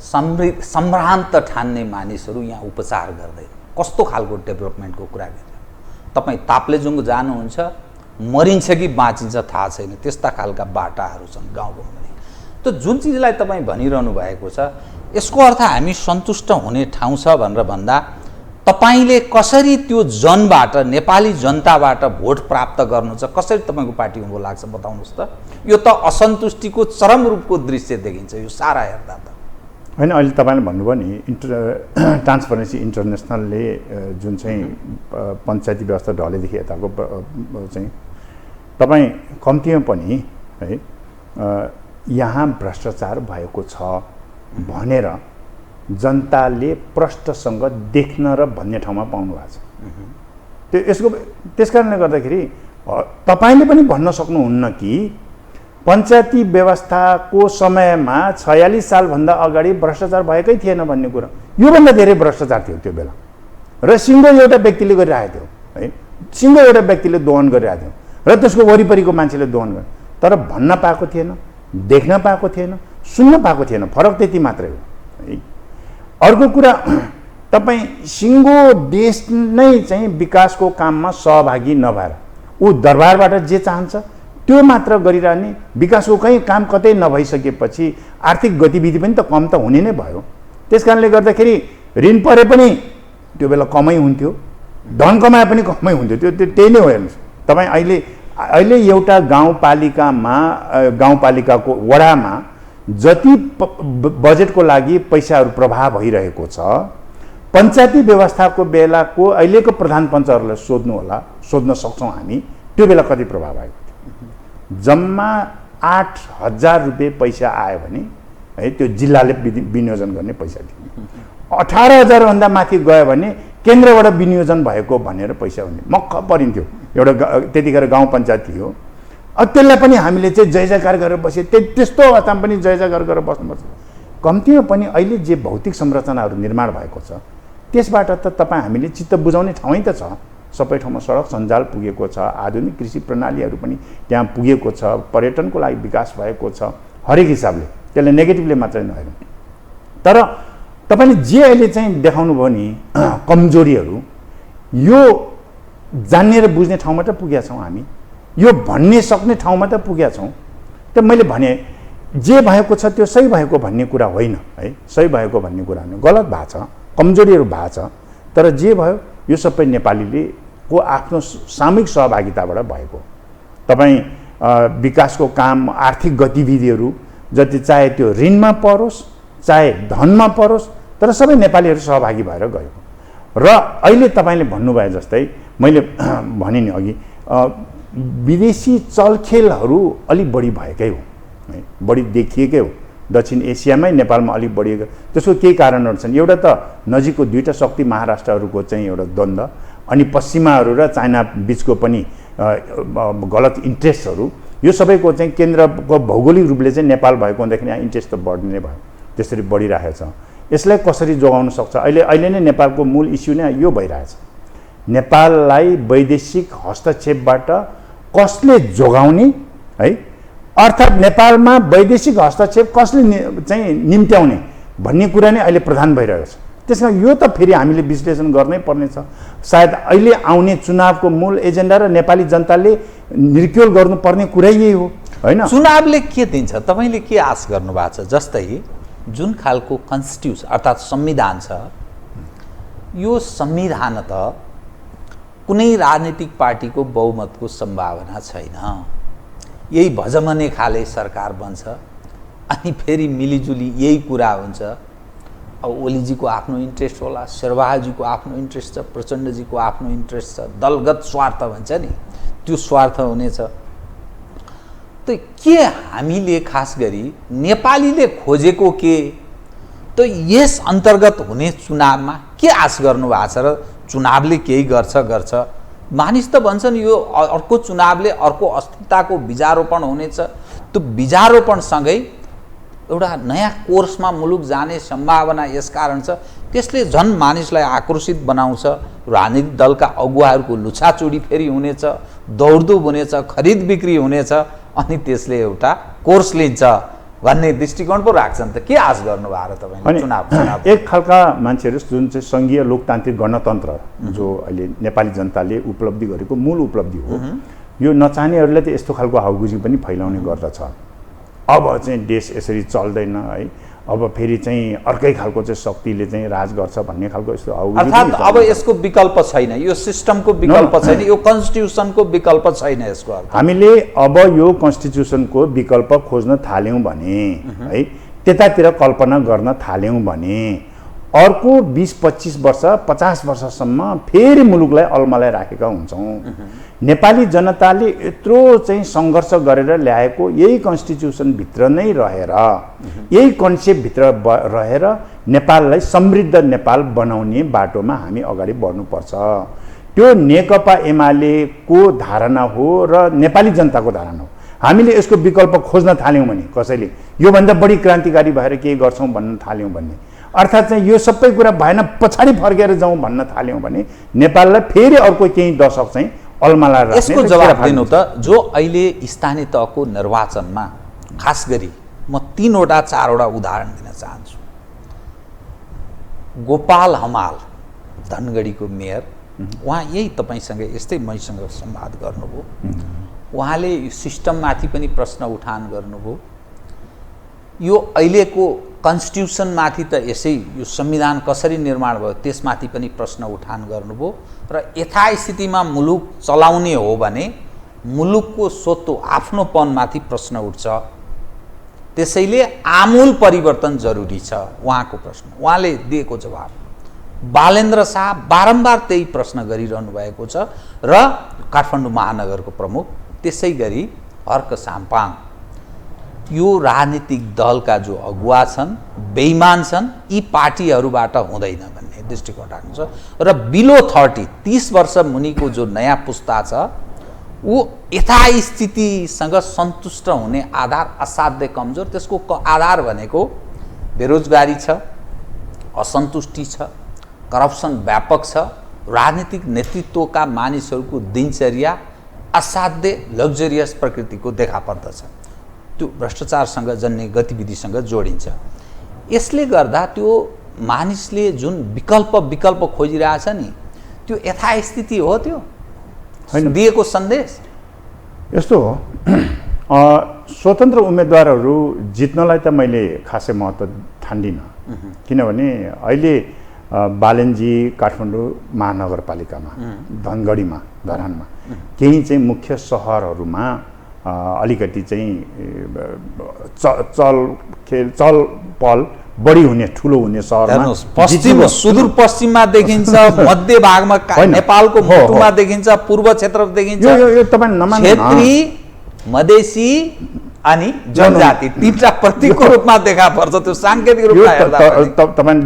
सम्भ्रान्त ठान्ने मानिसहरू यहाँ उपचार गर्दैन। कस्तो खालको डेभलपमेन्टको कुरा गर्छ? तपाईँ ताप्लेजुङ जानुहुन्छ, मरिन्छ कि बाँचिन्छ थाहा छैन, त्यस्ता खालका बाटाहरू छन् गाउँमा। त जुन चिजलाई तपाईँ भनिरहनु भएको छ, यसको अर्थ हामी सन्तुष्ट हुने ठाउँ छ भनेर भन्दा तपाईँले कसरी त्यो जनबाट, नेपाली जनताबाट भोट प्राप्त गर्नु छ, कसरी तपाईँको पार्टी उँभो लाग्छ बताउनुहोस् त। यो त असन्तुष्टिको चरम रूपको दृश्य देखिन्छ यो सारा हेर्दा त होइन। अहिले तपाईँले भन्नुभयो नि ट्रान्सपरेन्सी इन्टरनेसनलले जुन चाहिँ पञ्चायती व्यवस्था ढलेदेखि यताको चाहिँ तपाईँ कम्तीमा पनि है यहाँ भ्रष्टाचार भएको छ भनेर जनताले प्रष्टसँग देख्न र भन्ने ठाउँमा पाउनु भएको छ। त्यस कारणले गर्दाखेरि तपाईँले पनि भन्न सक्नुहुन्न कि पञ्चायती व्यवस्थाको समयमा 46 सालभन्दा अगाडि भ्रष्टाचार भएकै थिएन भन्ने कुरा। योभन्दा धेरै भ्रष्टाचार थियो त्यो बेला, र सिङ्गो एउटा व्यक्तिले गरिरहेको थियो है, सिङ्गो एउटा व्यक्तिले दोहन गरिरहेको थियो र त्यसको वरिपरिको मान्छेले दोहन गरे। तर भन्न पाएको थिएन, देख्न पाएको थिएन, सुन्न पाएको थिएन। फरक त्यति मात्रै हो है। अर्को कुरा, तपाईँ सिङ्गो देश नै चाहिँ विकासको काममा सहभागी नभएर ऊ दरबारबाट जे चाहन्छ त्यो मात्र गरिरहने, विकासको कहीँ काम कतै नभइसकेपछि आर्थिक गतिविधि पनि त कम त हुने नै भयो। त्यस कारणले गर्दाखेरि ऋण परे पनि त्यो बेला कमै हुन्थ्यो, धन कमाए पनि कमै हुन्थ्यो। त्यही नै हो। हेर्नुहोस् तपाईँ अहिले एउटा गाउँपालिकाको वडामा जति बजेटको लागि पैसाहरू प्रवाह भइरहेको छ, पञ्चायती व्यवस्थाको बेलाको अहिलेको प्रधान पञ्चहरूलाई सोध्न सक्छौँ हामी, त्यो बेला कति प्रभाव भएको थियो। जम्मा 8,000 रुपियाँ पैसा आयो भने है त्यो जिल्लाले विनियोजन गर्ने पैसा थियो। 18,000 भन्दा माथि गयो भने केन्द्रबाट विनियोजन भएको भनेर पैसा हुने मक्ख परिन्थ्यो। एउटा त्यतिखेर गाउँ पञ्चायत थियो। त्यसलाई पनि हामीले चाहिँ जय जयकार गरेर बसे। त्यस्तो अवस्थामा पनि जय जयकार गरेर बस्नुपर्छ। कम्तीमा पनि अहिले जे भौतिक संरचनाहरू निर्माण भएको छ त्यसबाट त तपाईँ हामीले चित्त बुझाउने ठाउँै त छ। सबै ठाउँमा सडक सञ्जाल पुगेको छ, आधुनिक कृषि प्रणालीहरू पनि त्यहाँ पुगेको छ, पर्यटनको लागि विकास भएको छ। हरेक हिसाबले त्यसले नेगेटिभले मात्रै नहेर्नु। तर तपाईँले जे अहिले चाहिँ देखाउनु भयो नि कमजोरीहरू, यो जान्ने र बुझ्ने ठाउँमा त पुगेका छौँ हामी, यो भन्ने सक्ने ठाउँमा त पुगेका छौँ। त मैले भने जे भएको छ त्यो सही भएको भन्ने कुरा होइन है, सही भएको भन्ने कुरा होइन, गलत भएको छ, कमजोरीहरू भएको छ, तर जे भयो यो सबै नेपालीले को आफ्नो सामूहिक सहभागिताबाट भएको। तपाईँ विकासको काम, आर्थिक गतिविधिहरू जति चाहे त्यो ऋणमा परोस् चाहे धनमा परोस्, तर सबै नेपालीहरू सहभागी भएर गयो। र अहिले तपाईँले भन्नुभए जस्तै मैले भने नि अघि, विदेशी चलखेलहरू अलिक बढी भएकै हो है, बढी देखिएकै हो। दक्षिण एसियामै नेपालमा अलिक बढी, त्यसको केही कारणहरू छन्। एउटा त नजिकको दुईवटा शक्ति महाराष्ट्रहरूको चाहिँ एउटा द्वन्द्व, अनि पश्चिमाहरू र चाइना बिचको पनि गलत इन्ट्रेस्टहरू, यो सबैको चाहिँ केन्द्रको भौगोलिक रूपले चाहिँ नेपाल भएको हुँदाखेरि यहाँ इन्ट्रेस्ट त बढ्ने नै भयो, त्यसरी बढिरहेको छ। यसलाई कसरी जोगाउन सक्छ? अहिले नै नेपालको मूल इस्यु नै यो भइरहेछ, नेपाललाई वैदेशिक हस्तक्षेपबाट कसले जोगाउने है, अर्थात् नेपालमा वैदेशिक हस्तक्षेप कसले चाहिँ निम्त्याउने भन्ने कुरा नै अहिले प्रधान भइरहेको छ। त्यसमा यो त फेरि हामीले विश्लेषण गर्नै पर्नेछ। सायद अहिले आउने चुनावको मूल एजेन्डा र नेपाली जनताले निर्क्योल गर्नुपर्ने कुरै यही हो होइन। चुनावले के दिन्छ, तपाईँले के आश गर्नुभएको छ? जस्तै जुन खालको कन्स्टिट्युसन अर्थात् संविधान छ, यो संविधान त कुनै राजनीतिक पार्टीको बहुमतको सम्भावना छैन। यही भजमने खाले सरकार बन्छ, अनि फेरि मिलिजुली यही कुरा हुन्छ। अब ओलीजीको आफ्नो इन्ट्रेस्ट होला, शेरबहादुरजीको आफ्नो इन्ट्रेस्ट छ, प्रचण्डजीको आफ्नो इन्ट्रेस्ट छ, दलगत स्वार्थ भन्छ नि, त्यो स्वार्थ हुनेछ। त के हामीले खास गरी नेपालीले खोजेको के, त यस अन्तर्गत हुने चुनावमा के आश गर्नु भएको छ र चुनावले केही गर्छ? मानिस त भन्छन् यो अर्को चुनावले अर्को अस्मिताको बीजारोपण हुनेछ, त्यो बीजारोपणसँगै एउटा नयाँ कोर्समा मुलुक जाने सम्भावना यसकारण छ। त्यसले झन् मानिसलाई आक्रोशित बनाउँछ। राजनीतिक दलका अगुवाहरूको लुछाचुडी फेरि हुनेछ, दौडधुप हुनेछ, खरिद बिक्री हुनेछ, अनि त्यसले एउटा कोर्स लिन्छ भन्ने दृष्टिकोण पो राख्छन्। त के आश गर्नुभयो र तपाईँले चुनाव? एक खालका मान्छेहरू जुन चाहिँ सङ्घीय लोकतान्त्रिक गणतन्त्र जो अहिले नेपाली जनताले उपलब्धि गरेको मूल उपलब्धि हो, यो नचाहनेहरूले त यस्तो खालको हाउगुजी पनि फैलाउने गर्दछ। अब चाहिँ देश यसरी चल्दैन है, अब फेरि चाहिँ अर्कै खालको चाहिँ शक्तिले चाहिँ राज गर्छ भन्ने खालको यस्तो हाउगुजी। अर्थात् अब यसको विकल्प छैन, यो सिस्टमको विकल्प छैन, यो कन्स्टिट्युसनको विकल्प छैन यसको अर्थ। हामीले अब यो कन्स्टिट्युसनको विकल्प खोज्न थाल्यौँ भने है, त्यतातिर कल्पना गर्न थाल्यौँ भने अर्को 20-25 वर्ष 50 वर्षसम्म फेरि मुलुकलाई अलमलाई राखेका हुन्छौँ। नेपाली जनताले यत्रो चाहिँ सङ्घर्ष गरेर ल्याएको यही कन्स्टिट्युसनभित्र नै रहेर, यही कन्सेप्टभित्र रहेर नेपाललाई समृद्ध नेपाल बनाउने बाटोमा हामी अगाडि बढ्नुपर्छ। त्यो नेकपा एमालेको धारणा हो र नेपाली जनताको धारणा हो। हामीले यसको विकल्प खोज्न थाल्यौँ भने, कसैले योभन्दा बढी क्रान्तिकारी भएर केही गर्छौँ भन्न थाल्यौँ भने, अर्थात् चाहिँ यो सबै कुरा भएन पछाडि फर्केर जाउँ भन्न थाल्यौँ भने नेपाललाई फेरि अर्को केही दशक चाहिँ अलमला राख्ने। यसको जवाब दिनु त, जो अहिले स्थानीय तहको निर्वाचनमा खास गरी म 3-4वटा उदाहरण दिन चाहन्छु। गोपाल हमाल धनगढीको मेयर, उहाँ यही तपाईँसँग यस्तै मैसँग संवाद गर्नुभयो। उहाँले यो सिस्टममाथि पनि प्रश्न उठान गर्नुभयो। यो अहिलेको कन्स्टिट्युसनमाथि त यसै यो संविधान कसरी निर्माण भयो त्यसमाथि पनि प्रश्न उठान गर्नुभयो। र यथास्थितिमा मुलुक चलाउने हो भने मुलुकको स्वतो आफ्नोपनमाथि प्रश्न उठ्छ, त्यसैले आमूल परिवर्तन जरुरी छ उहाँको प्रश्न। उहाँले दिएको जवाब, बालेन्द्र शाह बारम्बार त्यही प्रश्न गरिरहनु भएको छ र काठमाडौँ महानगरको प्रमुख, त्यसै गरी हर्क साम्पाङ, यो राजनीतिक दलका जो अगुवा छन् बेइमान छन्, यी पार्टीहरूबाट हुँदैन भन्ने दृष्टिकोण राख्नु छ। र बिलो 30 वर्ष मुनिको जो नयाँ पुस्ता छ, ऊ यथास्थितिसँग सन्तुष्ट हुने आधार असाध्यै कमजोर। त्यसको आधार भनेको बेरोजगारी छ, असन्तुष्टि छ, करप्सन व्यापक छ, राजनीतिक नेतृत्वका मानिसहरूको दिनचर्या असाध्यै लग्जरियस प्रकृतिको देखा पर्दछ। त्यो भ्रष्टाचारसँग जन्ने गतिविधिसँग जोडिन्छ। यसले गर्दा त्यो मानिसले जुन विकल्प खोजिरहेछ नि, त्यो यथास्थिति हो त्यो दिएको सन्देश? यस्तो हो, स्वतन्त्र उम्मेदवारहरू जित्नलाई त मैले खासै महत्त्व ठान्दिनँ, किनभने अहिले बालेनजी काठमाडौँ महानगरपालिकामा, धनगढीमा, धरानमा केही चाहिँ मुख्य सहरहरूमा अलिकति चाहिँ चलपल बढी हुने, ठुलो हुने सहरमा पश्चिम सुदूरपश्चिममा देखिन्छ, मध्य भागमा नेपालको मुटुमा देखिन्छ, पूर्व क्षेत्र देखिन्छ, यो तपाईँ नमान्नु, क्षेत्री, मधेसी अनि जनजाति तीनटा प्रतीकको रूपमा देखा पर्छ। त्यो सांकेतिक रूपमा हेर्दा तपाईँ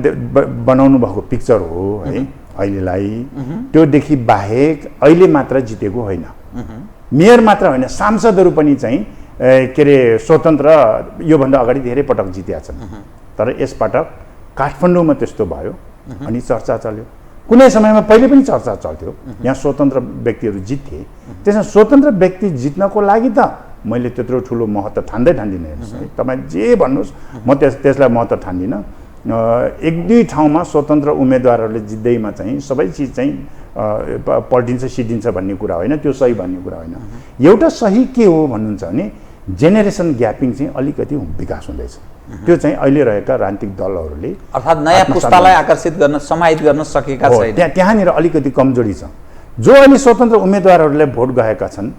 बनाउनु भएको पिक्चर हो है अहिलेलाई। त्योदेखि बाहेक अहिले मात्र जितेको होइन, मेयर मात्र होइन, सांसदहरू पनि चाहिँ के अरे स्वतन्त्र योभन्दा अगाडि धेरै पटक जितेका छन्। तर यसपटक काठमाडौँमा त्यस्तो भयो अनि चर्चा चल्यो। कुनै समयमा पहिले पनि चर्चा चल्थ्यो, यहाँ स्वतन्त्र व्यक्तिहरू जित्थे। त्यसमा स्वतन्त्र व्यक्ति जित्नको लागि त मैले त्यत्रो ठुलो महत्त्व ठान्दिनँ हेर्नुहोस् है, तपाईँ जे भन्नुहोस् म त्यसलाई महत्त्व ठान्दिनँ। एक दुई ठाउँमा स्वतन्त्र उम्मेदवारहरूले जित्दैमा चाहिँ सबै चिज चाहिँ पल्टिन्छ सिद्धिन्छ भन्ने कुरा होइन, त्यो सही भन्ने कुरा होइन। एउटा सही के हो भन्नुहुन्छ भने जेनेरेसन ग्यापिङ चाहिँ अलिकति विकास हुँदैछ। त्यो चाहिँ अहिले रहेका राजनीतिक दलहरूले अर्थात् नयाँ पुस्तालाई आकर्षित गर्न, समाहित गर्न सकेका छैन। त्यहाँनिर अलिकति कमजोरी छ। जो अहिले स्वतन्त्र उम्मेदवारहरूले भोट गएका छन्,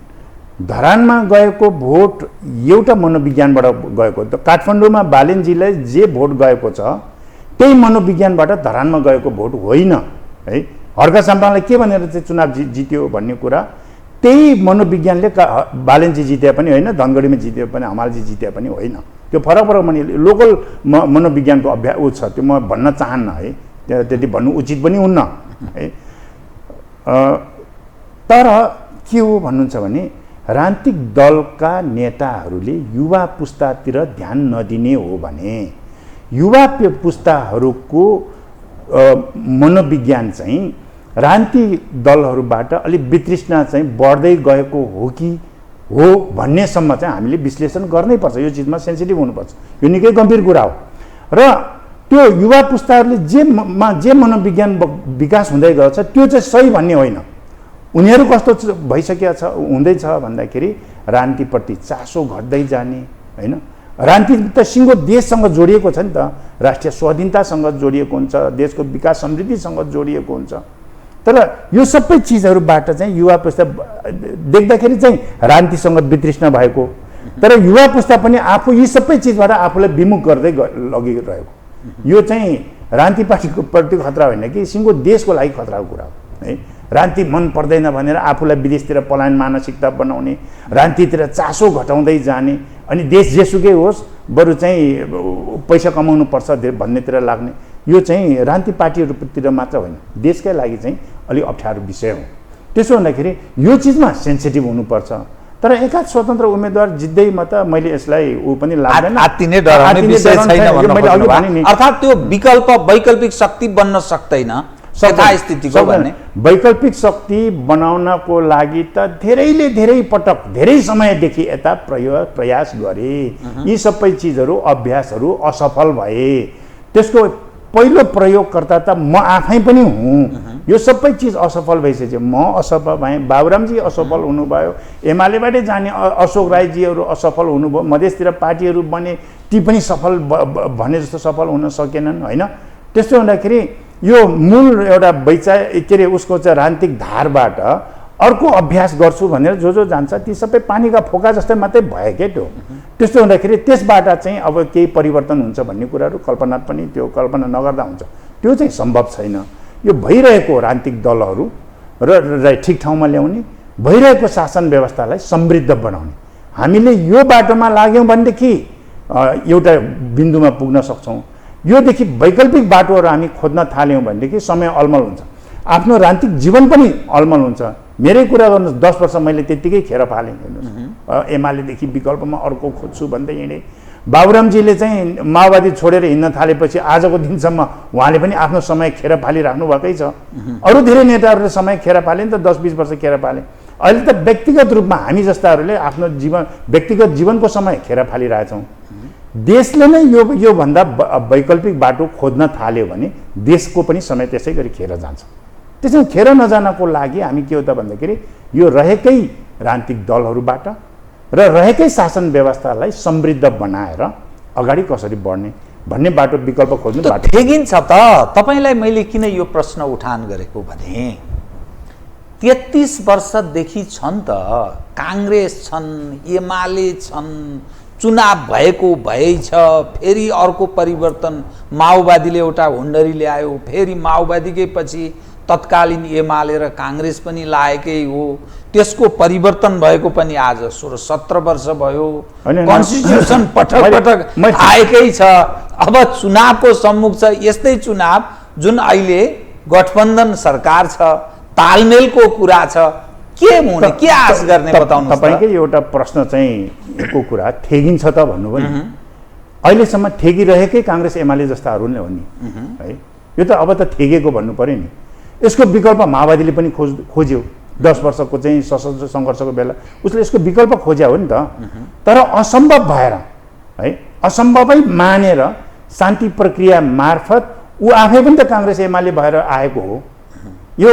धरानमा गएको भोट एउटा मनोविज्ञानबाट गएको। काठमाडौँमा बालेनजीलाई जे भोट गएको छ त्यही मनोविज्ञानबाट धरानमा गएको भोट होइन है। हर्का साम्पाङलाई के भनेर चाहिँ चुनाव जित्यो भन्ने कुरा त्यही मनोविज्ञानले बालेनजी जिते पनि होइन, धनगढीमा जिते पनि, हमालजी जिते पनि होइन। त्यो फरक भने लोकल मनोविज्ञानको अभ्यास ऊ छ, त्यो म भन्न चाहन्न है, त्यति भन्नु उचित पनि हुन्न है। तर के हो भन्नुहुन्छ भने राजनीतिक दलका नेताहरूले युवा पुस्तातिर ध्यान नदिने हो भने युवा पुस्ताहरूको मनोविज्ञान चाहिँ राजनीतिक दलहरूबाट अलिक वितृष्णा चाहिँ बढ्दै गएको हो कि हो भन्नेसम्म चाहिँ हामीले विश्लेषण गर्नै पर्छ। यो चिजमा सेन्सिटिभ हुनुपर्छ, यो निकै गम्भीर कुरा हो। र त्यो युवा पुस्ताहरूले जे मनोविज्ञान विकास हुँदै गएको छ त्यो चाहिँ सही भन्ने होइन। उनीहरू कस्तो भइसकेको छ हुँदैछ भन्दाखेरि राजनीतिप्रति चासो घट्दै जाने होइन। राजनीति त सिङ्गो देशसँग जोडिएको छ नि त, राष्ट्रिय स्वाधीनतासँग जोडिएको हुन्छ, देशको विकास समृद्धिसँग जोडिएको हुन्छ। तर यो सबै चिजहरूबाट चाहिँ युवा पुस्ता देख्दाखेरि चाहिँ राजनीतिसँग वितृष्णा भएको, तर युवा पुस्ता पनि आफू यी सबै चिजबाट आफूलाई विमुख गर्दै लगिरहेको। यो चाहिँ राजनीति पार्टीको प्रति खतरा होइन कि सिङ्गो देशको लागि खतराको कुरा हो है। राजनीति मन पर्दैन भनेर आफूलाई विदेशतिर पलायन मानसिकता बनाउने, राजनीतितिर चासो घटाउँदै जाने, अनि देश जेसुकै होस् बरु चाहिँ पैसा कमाउनु पर्छ भन्नेतिर लाग्ने, यो चाहिँ राजनीति पार्टीहरूतिर मात्र होइन, देशकै लागि चाहिँ अलिक अप्ठ्यारो विषय हो। त्यसो हुँदाखेरि यो चिजमा सेन्सिटिभ हुनुपर्छ। तर एकाध स्वतन्त्र उम्मेदवार जित्दैमा त मैले यसलाई ऊ पनि लाग्दैन, आत्तिने डराउने विषय छैन। अर्थात् त्यो वैकल्पिक शक्ति बन्न सक्दैन स्थितिको भन्ने। वैकल्पिक शक्ति बनाउनको लागि त धेरै पटक धेरै समयदेखि यता प्रयास गरे। यी सबै चिजहरू अभ्यासहरू असफल भए। त्यसको पहिलो प्रयोगकर्ता त म आफै पनि हुँ। यो सबै चिज असफल भइसक्यो। म असफल भएँ, बाबुरामजी असफल हुनुभयो, एमालेबाटै जाने अशोक राईजीहरू असफल हुनुभयो, मधेसतिर पार्टीहरू बने ती पनि सफल भने जस्तो सफल हुन सकेनन् होइन। त्यस्तो हुँदाखेरि यो मूल एउटा के अरे उसको चाहिँ राजनीतिक धारबाट अर्को अभ्यास गर्छु भनेर जो जान्छ ती सबै पानीका फोका जस्तै मात्रै भयो क्या त्यो। त्यस्तो हुँदाखेरि त्यसबाट चाहिँ अब केही परिवर्तन हुन्छ भन्ने कुराहरू कल्पना नगर्दा हुन्छ, त्यो चाहिँ सम्भव छैन। यो भइरहेको राजनीतिक दलहरू र ठिक ठाउँमा ल्याउने, भइरहेको शासन व्यवस्थालाई समृद्ध बनाउने। हामीले यो बाटोमा लाग्यौँ भनेदेखि एउटा बिन्दुमा पुग्न सक्छौँ। योदेखि वैकल्पिक बाटोहरू हामी खोज्न थाल्यौँ भनेदेखि समय अलमल हुन्छ, आफ्नो राजनीतिक जीवन पनि अलमल हुन्छ। मेरै कुरा गर्नुहोस्, 10 वर्ष मैले त्यत्तिकै खेर फालेँ हेर्नुहोस्। एमालेदेखि विकल्पमा अर्को खोज्छु भन्दै हिँडेँ। बाबुरामजीले चाहिँ माओवादी छोडेर हिँड्न थालेपछि आजको दिनसम्म उहाँले पनि आफ्नो समय खेर फालिराख्नु भएकै छ। अरू धेरै नेताहरूले समय खेर फाले नि त, 10-20 वर्ष खेर फाले। अहिले त व्यक्तिगत रूपमा हामी जस्ताहरूले आफ्नो व्यक्तिगत जीवनको समय खेर फालिरहेछौँ। देशले नै योभन्दा वैकल्पिक बाटो खोज्न थाल्यो भने देशको पनि समय त्यसै गरी खेर जान्छ। त्यसैले खेर नजानको लागि हामी के हो त भन्दाखेरि यो रहेकै राजनीतिक दलहरूबाट र रहेकै शासन व्यवस्थालाई समृद्ध बनाएर अगाडि कसरी बढ्ने भन्ने बाटो विकल्प खोज्नु बाटो ठेगिन्छ त। तपाईलाई मैले किन यो प्रश्न उठान गरेको भने 33 वर्षदेखि छन् त, काङ्ग्रेस छन्, एमाले छन्, चुनाव भएको भएै छ, फेरि अर्को परिवर्तन माओवादीले एउटा हुन्डरी ल्यायो, फेरि माओवादीकै पछि तत्कालीन एमाले र काङ्ग्रेस पनि लागेकै हो, त्यसको परिवर्तन भएको पनि आज 16-17 वर्ष भयो, कन्स्टिट्युसन पटक पटक आएकै छ। अब चुनावको सम्मुख छ, यस्तै चुनाव जुन अहिले गठबन्धन सरकार छ, तालमेलको कुरा छ, के हुने, के आश गर्ने बताउनु। तपाईकै एउटा प्रश्न चाहिँ को कुरा ठेगिन्छ त भन्नु पनि अहिलेसम्म ठेगिरहेकै काङ्ग्रेस एमाले जस्ताहरूले हो नि है। यो त अब त ठेगेको भन्नु पर्यो नि। यसको विकल्प माओवादीले पनि खोज्यो 10 वर्षको चाहिँ सशस्त्र सङ्घर्षको बेला, उसले यसको विकल्प खोज्या हो नि त। तर असम्भव भएर है, असम्भवै मानेर शान्ति प्रक्रिया मार्फत ऊ आफै पनि त काङ्ग्रेस एमाले भएर आएको हो। यो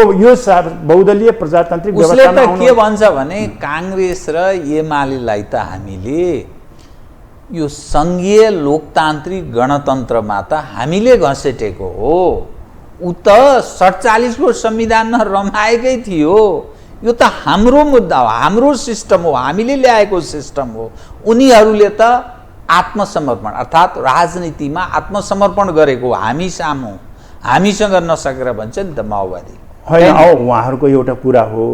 बहुदलीय प्रजातान्त्रिक उसले त के भन्छ भने काङ्ग्रेस र एमालेलाई त हामीले यो सङ्घीय लोकतान्त्रिक गणतन्त्रमा त हामीले घसेटेको हो। ऊ त 47 को संविधानमा रमाएकै थियो। यो त हाम्रो मुद्दा हो, हाम्रो सिस्टम हो, हामीले ल्याएको सिस्टम हो। उनीहरूले त आत्मसमर्पण अर्थात् राजनीतिमा आत्मसमर्पण गरेको हामी सामु, हामीसँग नसकेर भन्छ नि त माओवादी। होइन, अब उहाँहरूको एउटा कुरा हो।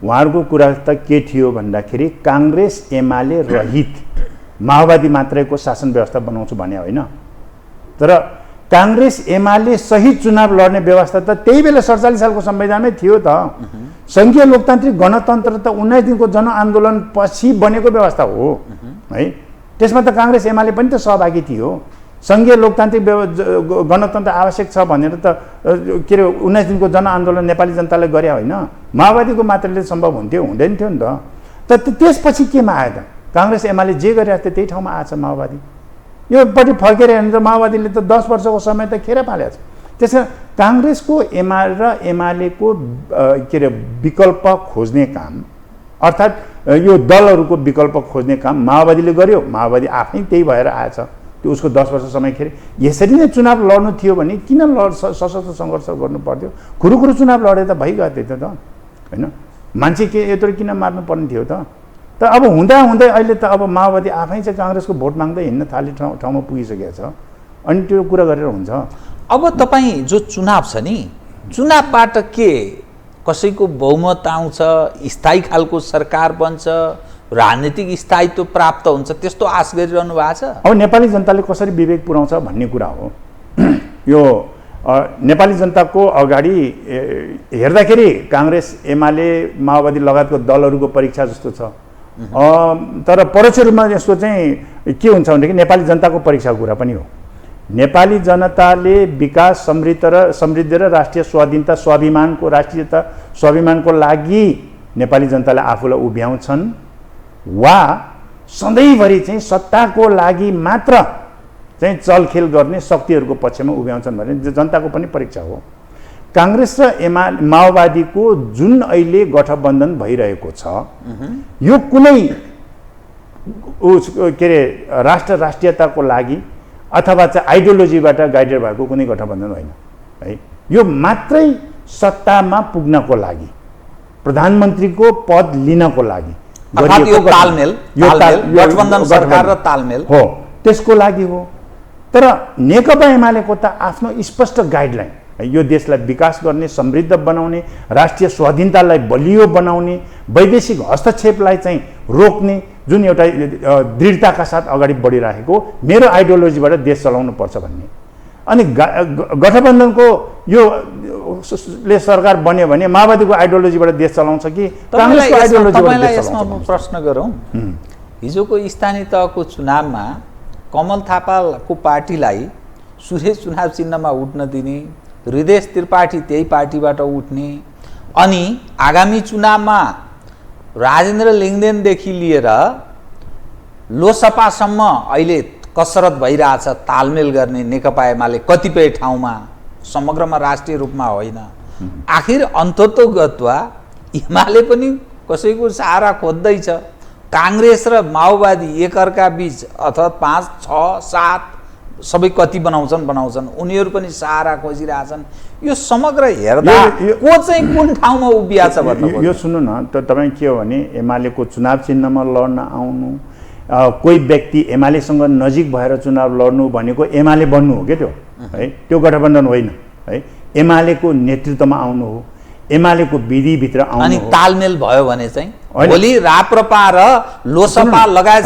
उहाँहरूको कुरा त के थियो भन्दाखेरि काङ्ग्रेस एमाले रहित माओवादी मात्रैको शासन व्यवस्था बनाउँछु भने होइन। तर काङ्ग्रेस एमाले सहित चुनाव लड्ने व्यवस्था त त्यही बेला 47 सालको संविधानमै थियो त। सङ्घीय लोकतान्त्रिक गणतन्त्र त 19 दिनको जनआन्दोलन पछि बनेको व्यवस्था हो है। त्यसमा त काङ्ग्रेस एमाले पनि त सहभागी थियो। सङ्घीय लोकतान्त्रिक गणतन्त्र आवश्यक छ भनेर त के अरे 19 दिनको जनआन्दोलन नेपाली जनताले गरे होइन, माओवादीको मात्रले सम्भव हुन्थ्यो, हुँदैन थियो नि त। त्यसपछि केमा आयो त? काङ्ग्रेस एमाले जे गरिरहेको थियो त्यही ठाउँमा आएछ माओवादी। योपट्टि फर्केर हेर्नु त माओवादीले त 10 वर्षको समय त खेर पालेको छ। त्यसमा काङ्ग्रेसको एमालेको के अरे विकल्प खोज्ने काम अर्थात् यो दलहरूको विकल्प खोज्ने काम माओवादीले गर्यो। माओवादी आफै त्यही भएर आएछ। त्यो उसको 10 वर्ष समय खेर यसरी नै चुनाव लड्नु थियो भने किन सशस्त्र सङ्घर्ष गर्नु पर्थ्यो? खुरुखुरु चुनाव लडे त भइगयो त्यो त होइन। मान्छे के यत्रो किन मार्नु पर्ने थियो त? त अब हुँदा हुँदै अहिले त अब माओवादी आफै चाहिँ काङ्ग्रेसको भोट माग्दै हिँड्न थाले ठाउँमा पुगिसकेको छ। अनि त्यो कुरा गरेर हुन्छ। अब तपाईँ जो चुनाव छ नि, चुनावबाट के कसैको बहुमत आउँछ, स्थायी खालको सरकार बन्छ, राजनीतिक स्थायित्व प्राप्त हुन्छ, त्यस्तो आश गरिरहनु भएको छ? अब नेपाली जनताले कसरी विवेक पुर्याउँछ भन्ने कुरा हो। यो नेपाली जनताको अगाडि हेर्दाखेरि काङ्ग्रेस एमाले माओवादी लगायतको दलहरूको परीक्षा जस्तो छ। तर परोक्ष रूपमा यसको चाहिँ के हुन्छ भनेदेखि नेपाली जनताको परीक्षाको कुरा पनि हो। नेपाली जनताले विकास समृद्धि र राष्ट्रिय स्वाधीनता राष्ट्रियता स्वाभिमानको लागि नेपाली जनताले आफूलाई उभ्याउँछन् वा सधैँभरि चाहिँ सत्ताको लागि मात्र चाहिँ चलखेल गर्ने शक्तिहरूको पक्षमा उभ्याउँछन् भने जनताको पनि परीक्षा हो। काङ्ग्रेस र माओवादीको जुन अहिले गठबन्धन भइरहेको छ यो कुनै के अरे राष्ट्रियताको लागि अथवा चाहिँ आइडियोलोजीबाट गाइडेड भएको कुनै गठबन्धन होइन है। यो मात्रै सत्तामा पुग्नको लागि, प्रधानमन्त्रीको पद लिनको लागि गठबन्धन सरकार र तालमेल हो, त्यसको लागि हो। तर नेकपा एमालेको त आफ्नो स्पष्ट गाइडलाइन, यो देशलाई विकास गर्ने, समृद्ध बनाउने, राष्ट्रिय स्वाधीनतालाई बलियो बनाउने, वैदेशिक हस्तक्षेपलाई चाहिँ रोक्ने जुन एउटा दृढताका साथ अगाडि बढिरहेको मेरो आइडियोलोजीबाट देश चलाउनु पर्छ भन्ने। अनि गठबन्धनको यो ले सरकार बन्यो भने माओवादीको आइडियोलोजीबाट देश चलाउँछ कि काङ्ग्रेसको आइडियोलोजीबाट देश चलाउँछ? यसमा प्रश्न गरौँ। हिजोको स्थानीय तहको चुनावमा कमल थापाको पार्टीलाई सुरेश चुनाव चिन्हमा उठ्न दिने, हृदयेश त्रिपाठी त्यही पार्टीबाट उठ्ने, अनि आगामी चुनावमा राजेन्द्र लिङ्गदेनदेखि लिएर लोसपासम्म अहिले कसरत भइरहेछ तालमेल गर्ने नेकपा एमाले कतिपय ठाउँमा, समग्रमा राष्ट्रिय रूपमा होइन। आखिर अन्ततोगत्वा एमाले पनि कसैको सहारा खोज्दैछ, काङ्ग्रेस र माओवादी एकअर्का बीच अथवा 5, 6, 7 सबै कति बनाउँछन् उनीहरू पनि सहारा खोजिरहेछन्। यो समग्र हेर्दा को चाहिँ कुन ठाउँमा उभिया छ भन्नु? यो सुन्नु न, तपाईँ के हो भने एमालेको चुनाव चिन्हमा लड्न आउनु, कोही व्यक्ति एमालेसँग नजिक भएर चुनाव लड्नु भनेको एमाले बन्नु हो क्या त्यो, है? त्यो गठबन्धन होइन, है? एमालेको नेतृत्वमा आउनु हो, एमालेको विधिभित्र आउनु। अनि तालमेल भयो भने चाहिँ भोलि राप्रपा र लोसपा लगायत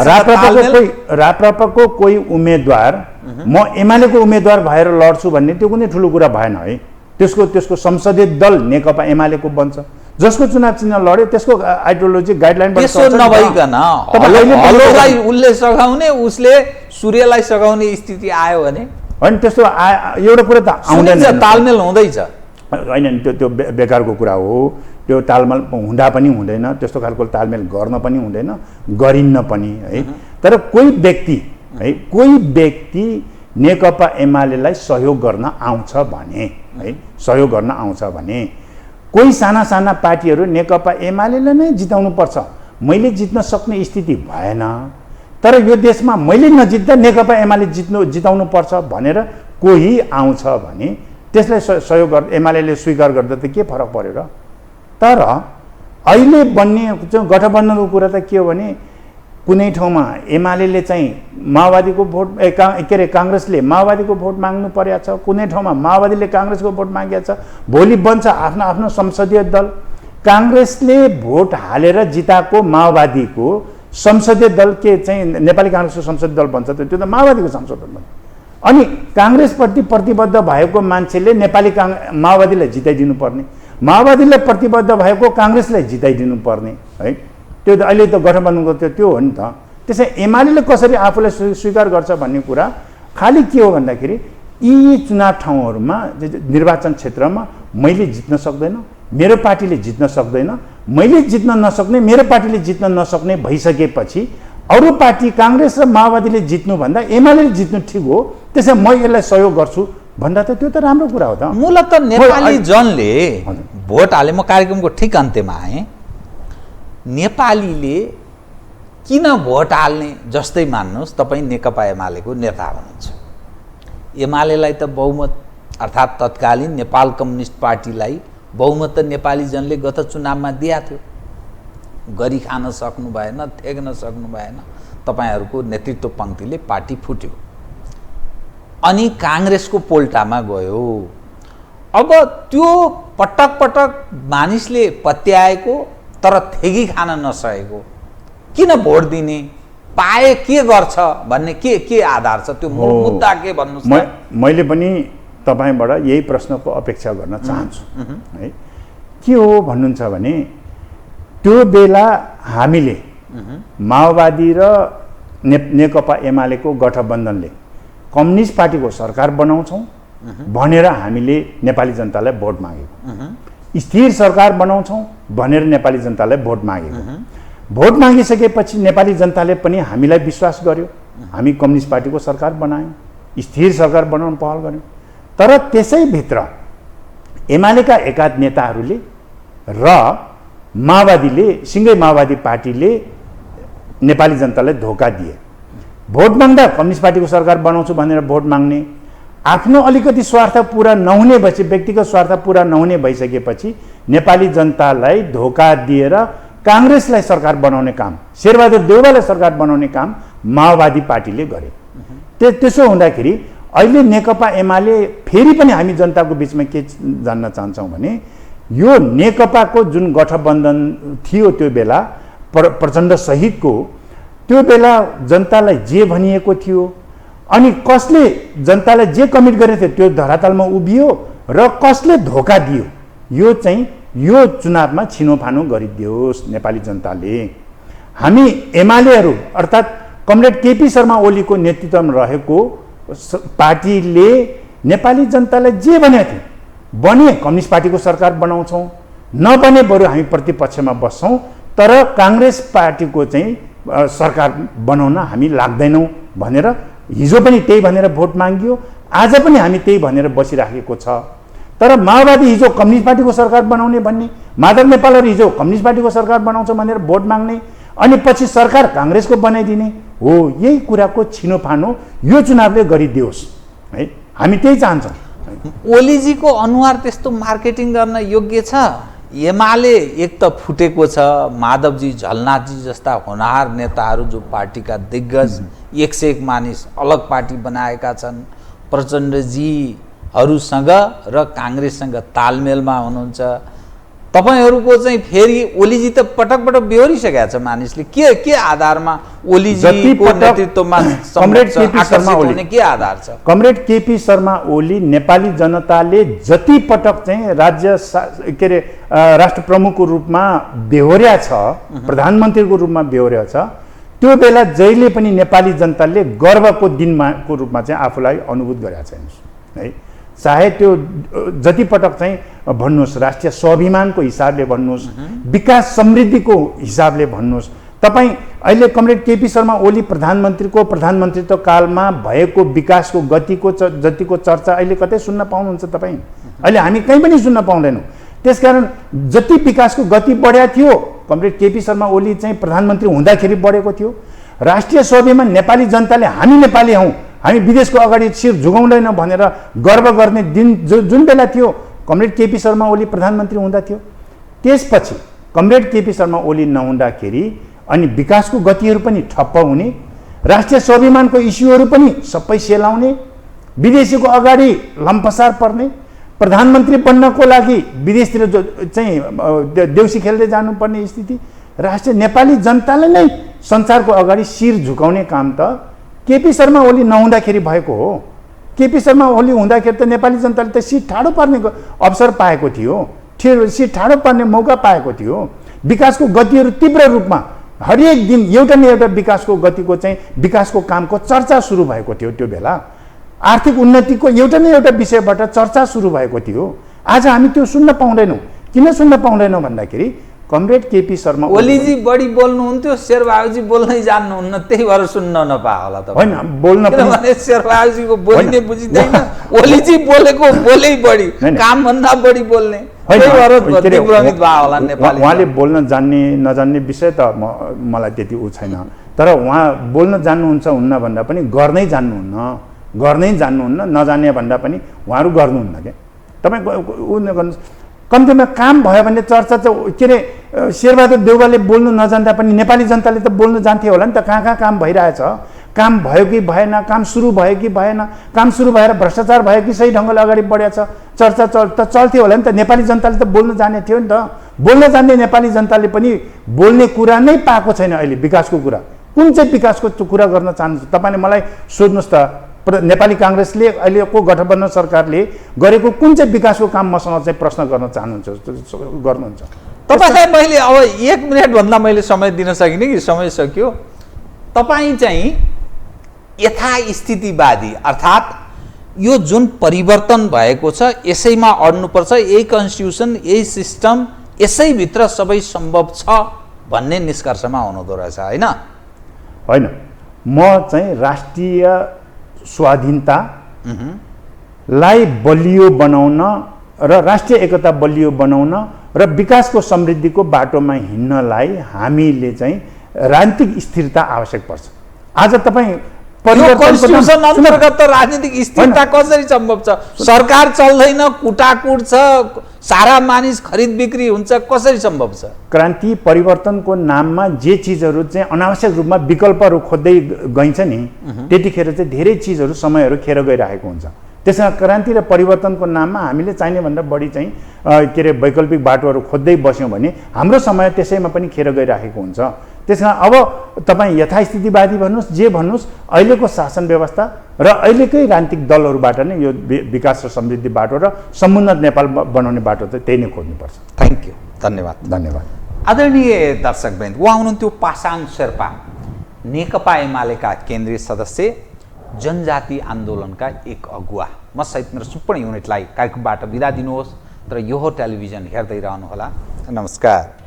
राप्रपाको कोही उम्मेदवार म एमालेको उम्मेदवार भएर लड्छु भन्ने त्यो कुनै ठुलो कुरा भएन, है? त्यसको संसदीय दल नेकपा एमालेको बन्छ, जसको चुनाव चिन्ह लड्यो त्यसको आइडियोलोजी गाइडलाइनबाट त्यसो नभइकन हलोलाई उसले सघाउने उसले सूर्यलाई सघाउने स्थिति आयो भने होइन, त्यस्तो एउटा कुरा त आउँदैन, तालमेल हुँदैछ होइन नि, त्यो बेकारको कुरा हो। त्यो तालमेल हुँदा पनि हुँदैन, त्यस्तो खालको तालमेल गर्न पनि हुँदैन, गरिन्न पनि, है? तर कोही व्यक्ति, है, कोही व्यक्ति नेकपा एमालेलाई सहयोग गर्न आउँछ भने, है, सहयोग गर्न आउँछ भने कोही साना साना पार्टीहरू नेकपा एमालेलाई नै जिताउनु पर्छ, मैले जित्न सक्ने स्थिति भएन, तर यो देशमा मैले नजित्दा नेकपा एमाले जिताउनु पर्छ भनेर कोही आउँछ भने त्यसलाई सहयोग एमालेले स्वीकार गर्दा त के फरक पर्यो र? तर अहिले बन्ने गठबन्धनको कुरा त के हो भने कुनै ठाउँमा एमालेले चाहिँ माओवादीको भोट के अरे काङ्ग्रेसले माओवादीको भोट माग्नु परेको छ, कुनै ठाउँमा माओवादीले काङ्ग्रेसको भोट मागेको छ, भोलि बन्छ आफ्नो आफ्नो संसदीय दल। काङ्ग्रेसले भोट हालेर जिताएको माओवादीको संसदीय दल के चाहिँ नेपाली काङ्ग्रेसको संसदीय दल बन्छ, त्यो त माओवादीको संसदीय दल बन्छ। अनि काङ्ग्रेसप्रति प्रतिबद्ध भएको मान्छेले नेपाली माओवादीलाई जिताइदिनु पर्ने, माओवादीलाई प्रतिबद्ध भएको काङ्ग्रेसलाई जिताइदिनु पर्ने, है? त्यो त अहिले त गठबन्धनको त्यो हो नि त। त्यसै एमालेले कसरी आफूलाई स्वीकार गर्छ भन्ने कुरा खालि के हो भन्दाखेरि यी चुनाव ठाउँहरूमा निर्वाचन क्षेत्रमा मैले जित्न सक्दैन, मेरो पार्टीले जित्न सक्दैन, मैले जित्न नसक्ने मेरो पार्टीले जित्न नसक्ने भइसकेपछि अरू पार्टी काङ्ग्रेस र माओवादीले जित्नुभन्दा एमालेले जित्नु ठिक हो, त्यसै म यसलाई सहयोग गर्छु भन्दा त त्यो त राम्रो कुरा हो त। मूलत नेपाली जनले भोट हाले, म कार्यक्रमको ठिक अन्त्यमा आएँ, नेपालीले किन भोट हाल्ने जस्तै मान्नुहोस्, तपाईँ नेकपा एमालेको नेता हुनुहुन्छ, एमालेलाई त बहुमत अर्थात् तत्कालीन नेपाल कम्युनिस्ट पार्टीलाई बहुमत त नेपाली जनले गत चुनावमा दिएको थियो, गरी खान सक्नु भएन, थेग्न सक्नु भएन, तपाईँहरूको नेतृत्व पङ्क्तिले पार्टी फुट्यो, अनि काङ्ग्रेसको पोल्टामा गयो। अब त्यो पटक पटक मानिसले पत्याएको तर थेगी खान नसकेको किन भोट दिने, पाए के गर्छ भन्ने के आधार छ, त्यो मूल मुद्दा के भन्नुहोस्? मैले पनि तपाईँबाट यही प्रश्नको अपेक्षा गर्न चाहन्छु, है? के हो भन्नुहुन्छ भने त्यो बेला हामीले माओवादी र नेकपा एमालेको गठबन्धनले कम्युनिस्ट पार्टीको सरकार बनाउँछौँ भनेर हामीले नेपाली जनतालाई भोट मागेको, स्थिर सरकार बनाउँछौँ भनेर नेपाली जनतालाई भोट मागेको, भोट मागिसकेपछि नेपाली जनताले पनि हामीलाई विश्वास गर्यो, हामी कम्युनिस्ट पार्टीको सरकार बनायौँ, स्थिर सरकार बनाउन पहल गर्यौँ। तर त्यसैभित्र एमालेका एकाध नेताहरूले र माओवादीले, सिङ्गै माओवादी पार्टीले नेपाली जनतालाई धोका दिए। भोट माग्दा कम्युनिस्ट पार्टीको सरकार बनाउँछु भनेर भोट माग्ने, आफ्नो अलिकति स्वार्थ पुरा नहुने भएपछि, व्यक्तिगत स्वार्थ पुरा नहुने भइसकेपछि नेपाली जनतालाई धोका दिएर काङ्ग्रेसलाई सरकार बनाउने काम, शेरबहादुर देउवालाई सरकार बनाउने काम माओवादी पार्टीले गरे। त्यसो हुँदाखेरि अहिले नेकपा एमाले फेरि पनि हामी जनताको बिचमा के जान्न चाहन्छौँ भने यो नेकपाको जुन गठबन्धन थियो त्यो बेला प्रचण्ड सहितको, त्यो बेला जनतालाई जे भनिएको थियो अनि कसले जनतालाई जे कमिट गरेको थियो त्यो धरातलमा उभियो र कसले धोका दियो, यो चाहिँ यो चुनावमा छिनोफानो गरिदियोस् नेपाली जनताले। हामी एमालेहरू अर्थात् कमरेड केपी शर्मा ओलीको नेतृत्वमा रहेको पार्टीले नेपाली जनतालाई जे भनेको थियो, बने कम्युनिस्ट पार्टीको सरकार बनाउँछौँ, नबने बरु हामी प्रतिपक्षमा बस्छौँ, तर काङ्ग्रेस पार्टीको चाहिँ सरकार बनाउन हामी लाग्दैनौँ भनेर हिजो पनि त्यही भनेर भोट मागियो, आज पनि हामी त्यही भनेर बसिराखेको छ। तर माओवादी हिजो कम्युनिस्ट पार्टीको सरकार बनाउने भन्ने, माधव नेपालहरू हिजो कम्युनिस्ट पार्टीको सरकार बनाउँछ भनेर भोट माग्ने, अनि पछि सरकार काङ्ग्रेसको बनाइदिने हो। यही कुराको छिनोफानो यो चुनावले गरिदियोस् है, हामी त्यही चाहन्छौँ। ओलीजीको अनुहार त्यस्तो मार्केटिङ गर्न योग्य छ? एमाले एक त फुटेको छ, माधवजी झलनाथजी जस्ता होनहार नेताहरू जो पार्टीका दिग्गज 101 मानिस अलग पार्टी बनाएका छन्, प्रचण्डजीहरूसँग र काङ्ग्रेससँग तालमेलमा हुनुहुन्छ। तपाईहरूको चाहिँ फेरि ओलीजी त पटक पटक बेहोरिसकेका छ मानिसले। के आधारमा ओलीजीको नेतृत्वमा कमरेड केपी शर्मा ओली हुने के आधार छ? कमरेड केपी शर्मा ओली नेपाली जनताले जति पटक चाहिँ के अरे राष्ट्र प्रमुखको रूपमा बेहोर्या छ, प्रधानमन्त्रीको रूपमा बेहोर्या छ, त्यो बेला जहिले पनि नेपाली जनताले गर्वको दिनमा को रूपमा चाहिँ आफूलाई अनुभूत गरेका छैन है। चाहे त्यो जति पटक चाहिँ भन्नुहोस्, राष्ट्रिय स्वाभिमानको हिसाबले भन्नुहोस्, विकास समृद्धिको हिसाबले भन्नुहोस्, तपाईँ अहिले कमरेड केपी शर्मा ओली प्रधानमन्त्रीत्व कालमा भएको विकासको गतिको जतिको चर्चा अहिले कतै सुन्न पाउनुहुन्छ तपाईँ? अहिले हामी कहीँ पनि सुन्न पाउँदैनौँ। त्यसकारण जति विकासको गति बढ्या थियो कमरेड केपी शर्मा ओली चाहिँ प्रधानमन्त्री हुँदाखेरि बढेको थियो। राष्ट्रिय स्वाभिमान नेपाली जनताले हामी नेपाली हौँ, हामी विदेशको अगाडि शिर झुकाउँदैन भनेर गर्व गर्ने दिन जुन बेला थियो कमरेड केपी शर्मा ओली प्रधानमन्त्री हुँदा थियो। त्यसपछि कमरेड केपी शर्मा ओली नहुँदाखेरि अनि विकासको गतिहरू पनि ठप्प हुने, राष्ट्रिय स्वाभिमानको इस्युहरू पनि सबै सेलाउने, विदेशीको अगाडि लम्पसार पर्ने, प्रधानमन्त्री बन्नको लागि विदेशतिर चाहिँ देउसी खेल्दै जानुपर्ने स्थिति, राष्ट्रिय नेपाली जनताले नै संसारको अगाडि शिर झुकाउने काम त केपी शर्मा ओली नहुँदाखेरि भएको हो। केपी शर्मा ओली हुँदाखेरि त नेपाली जनताले त सिट ठाडो पार्ने अवसर पाएको थियो, सिट ठाडो पार्ने मौका पाएको थियो। विकासको गतिहरू तीव्र रूपमा हरेक दिन एउटा न एउटा विकासको गतिको चाहिँ विकासको कामको चर्चा सुरु भएको थियो। त्यो बेला आर्थिक उन्नतिको एउटा न एउटा विषयबाट चर्चा सुरु भएको थियो। आज हामी त्यो सुन्न पाउँदैनौँ। किन सुन्न पाउँदैनौँ भन्दाखेरि कमरेड केपी शर्मा ओलीजी बढी बोल्नुहुन्थ्यो, शेरबहादुरजी बोल्नै जान्नुहुन्न, त्यही भएर सुन्न नपायो होला त। होइन, बोल्न किनभने शेरबहादुरजीको बोल्ने बुझिँदैन, ओलीजी बोलेको बोलै बढी, कामभन्दा बढी बोल्ने, त्यही भएर दिग्भ्रमित भयो होला नेपाली। उहाँले बोल्न जान्ने नजान्ने विषय त मलाई त्यति उ छैन, तर उहाँ बोल्न जान्नुहुन्छ हुन्न भन्दा पनि गर्नै जान्नुहुन्न, नजान्ने भन्दा पनि उहाँहरू गर्नुहुन्न क्या। तपाईँ उ गर्नुहोस्, कम्तीमा काम भयो भने चर्चा चाहिँ के अरे शेरबहादुर देउवाले बोल्नु नजान्दा पनि नेपाली जनताले त बोल्नु जान्थ्यो होला नि त। कहाँ काम भइरहेछ, काम भयो कि भएन, काम सुरु भयो कि भएन, काम सुरु भएर भ्रष्टाचार भयो कि सही ढङ्गले अगाडि बढेछ, चर्चा चल्थ्यो होला नि त। नेपाली जनताले त बोल्न जाने थियो नि त। बोल्न जान्ने नेपाली जनताले पनि बोल्ने कुरा नै पाएको छैन अहिले। विकासको कुरा कुन चाहिँ विकासको कुरा गर्न चाहनुहुन्छ तपाईँले मलाई सोध्नुहोस् त। नेपाली काङ्ग्रेसले अहिलेको गठबन्धन सरकारले गरेको कुन चाहिँ विकासको काम मसँग चाहिँ प्रश्न गर्न गर्नुहुन्छ? तपाईँलाई मैले अब 1 मिनटभन्दा मैले समय दिन सकिनँ कि समय सकियो। तपाईँ चाहिँ यथास्थितिवादी अर्थात् यो जुन परिवर्तन भएको छ यसैमा अड्नुपर्छ, यही कन्स्टिट्युसन, यही सिस्टम, यसैभित्र सबै सम्भव छ भन्ने निष्कर्षमा आउनुहुँदो रहेछ होइन? होइन, म चाहिँ राष्ट्रिय स्वाधीनतालाई बलियो बनाउन र राष्ट्रिय एकता बलियो बनाउन र विकासको समृद्धिको बाटोमा हिँड्नलाई हामीले चाहिँ राजनीतिक स्थिरता आवश्यक पर्छ। आज तपाईँ कन्स्टिट्युसन अन्तर्गत त राजनीतिक स्थिरता कसरी सम्भव छ? सरकार चल्दैन, कुटाकुट छ, सारा मानिस खरिद बिक्री हुन्छ, कसरी सम्भव छ? क्रान्ति परिवर्तनको नाममा जे चिजहरू चाहिँ अनावश्यक रूपमा विकल्पहरू खोज्दै गइन्छ नि, त्यतिखेर चाहिँ धेरै चिजहरू समयहरू खेर गइरहेको हुन्छ। त्यसमा क्रान्ति र परिवर्तनको नाममा हामीले चाहिने भन्दा बढी चाहिँ के अरे वैकल्पिक बाटोहरू खोज्दै बस्यौँ भने हाम्रो समय त्यसैमा पनि खेर गइरहेको हुन्छ। त्यसमा अब तपाईँ यथास्थितिवादी भन्नुहोस्, जे भन्नुहोस्, अहिलेको शासन व्यवस्था र अहिलेकै राजनीतिक दलहरूबाट नै यो विकास र समृद्धि बाटो र समुन्नत नेपाल बनाउने बाटो चाहिँ त्यही नै खोज्नुपर्छ। थ्याङ्क यू, धन्यवाद। आदरणीय दर्शकवृन्द, उहाँ हुनुहुन्थ्यो पासाङ शेर्पा, नेकपा एमालेका केन्द्रीय सदस्य, जनजाति आन्दोलनका एक अगुवा। म सहित मेरो सम्पूर्ण युनिटलाई कार्यक्रमबाट बिदा दिनुहोस्, तर यो टेलिभिजन हेर्दै रहनुहोला। नमस्कार।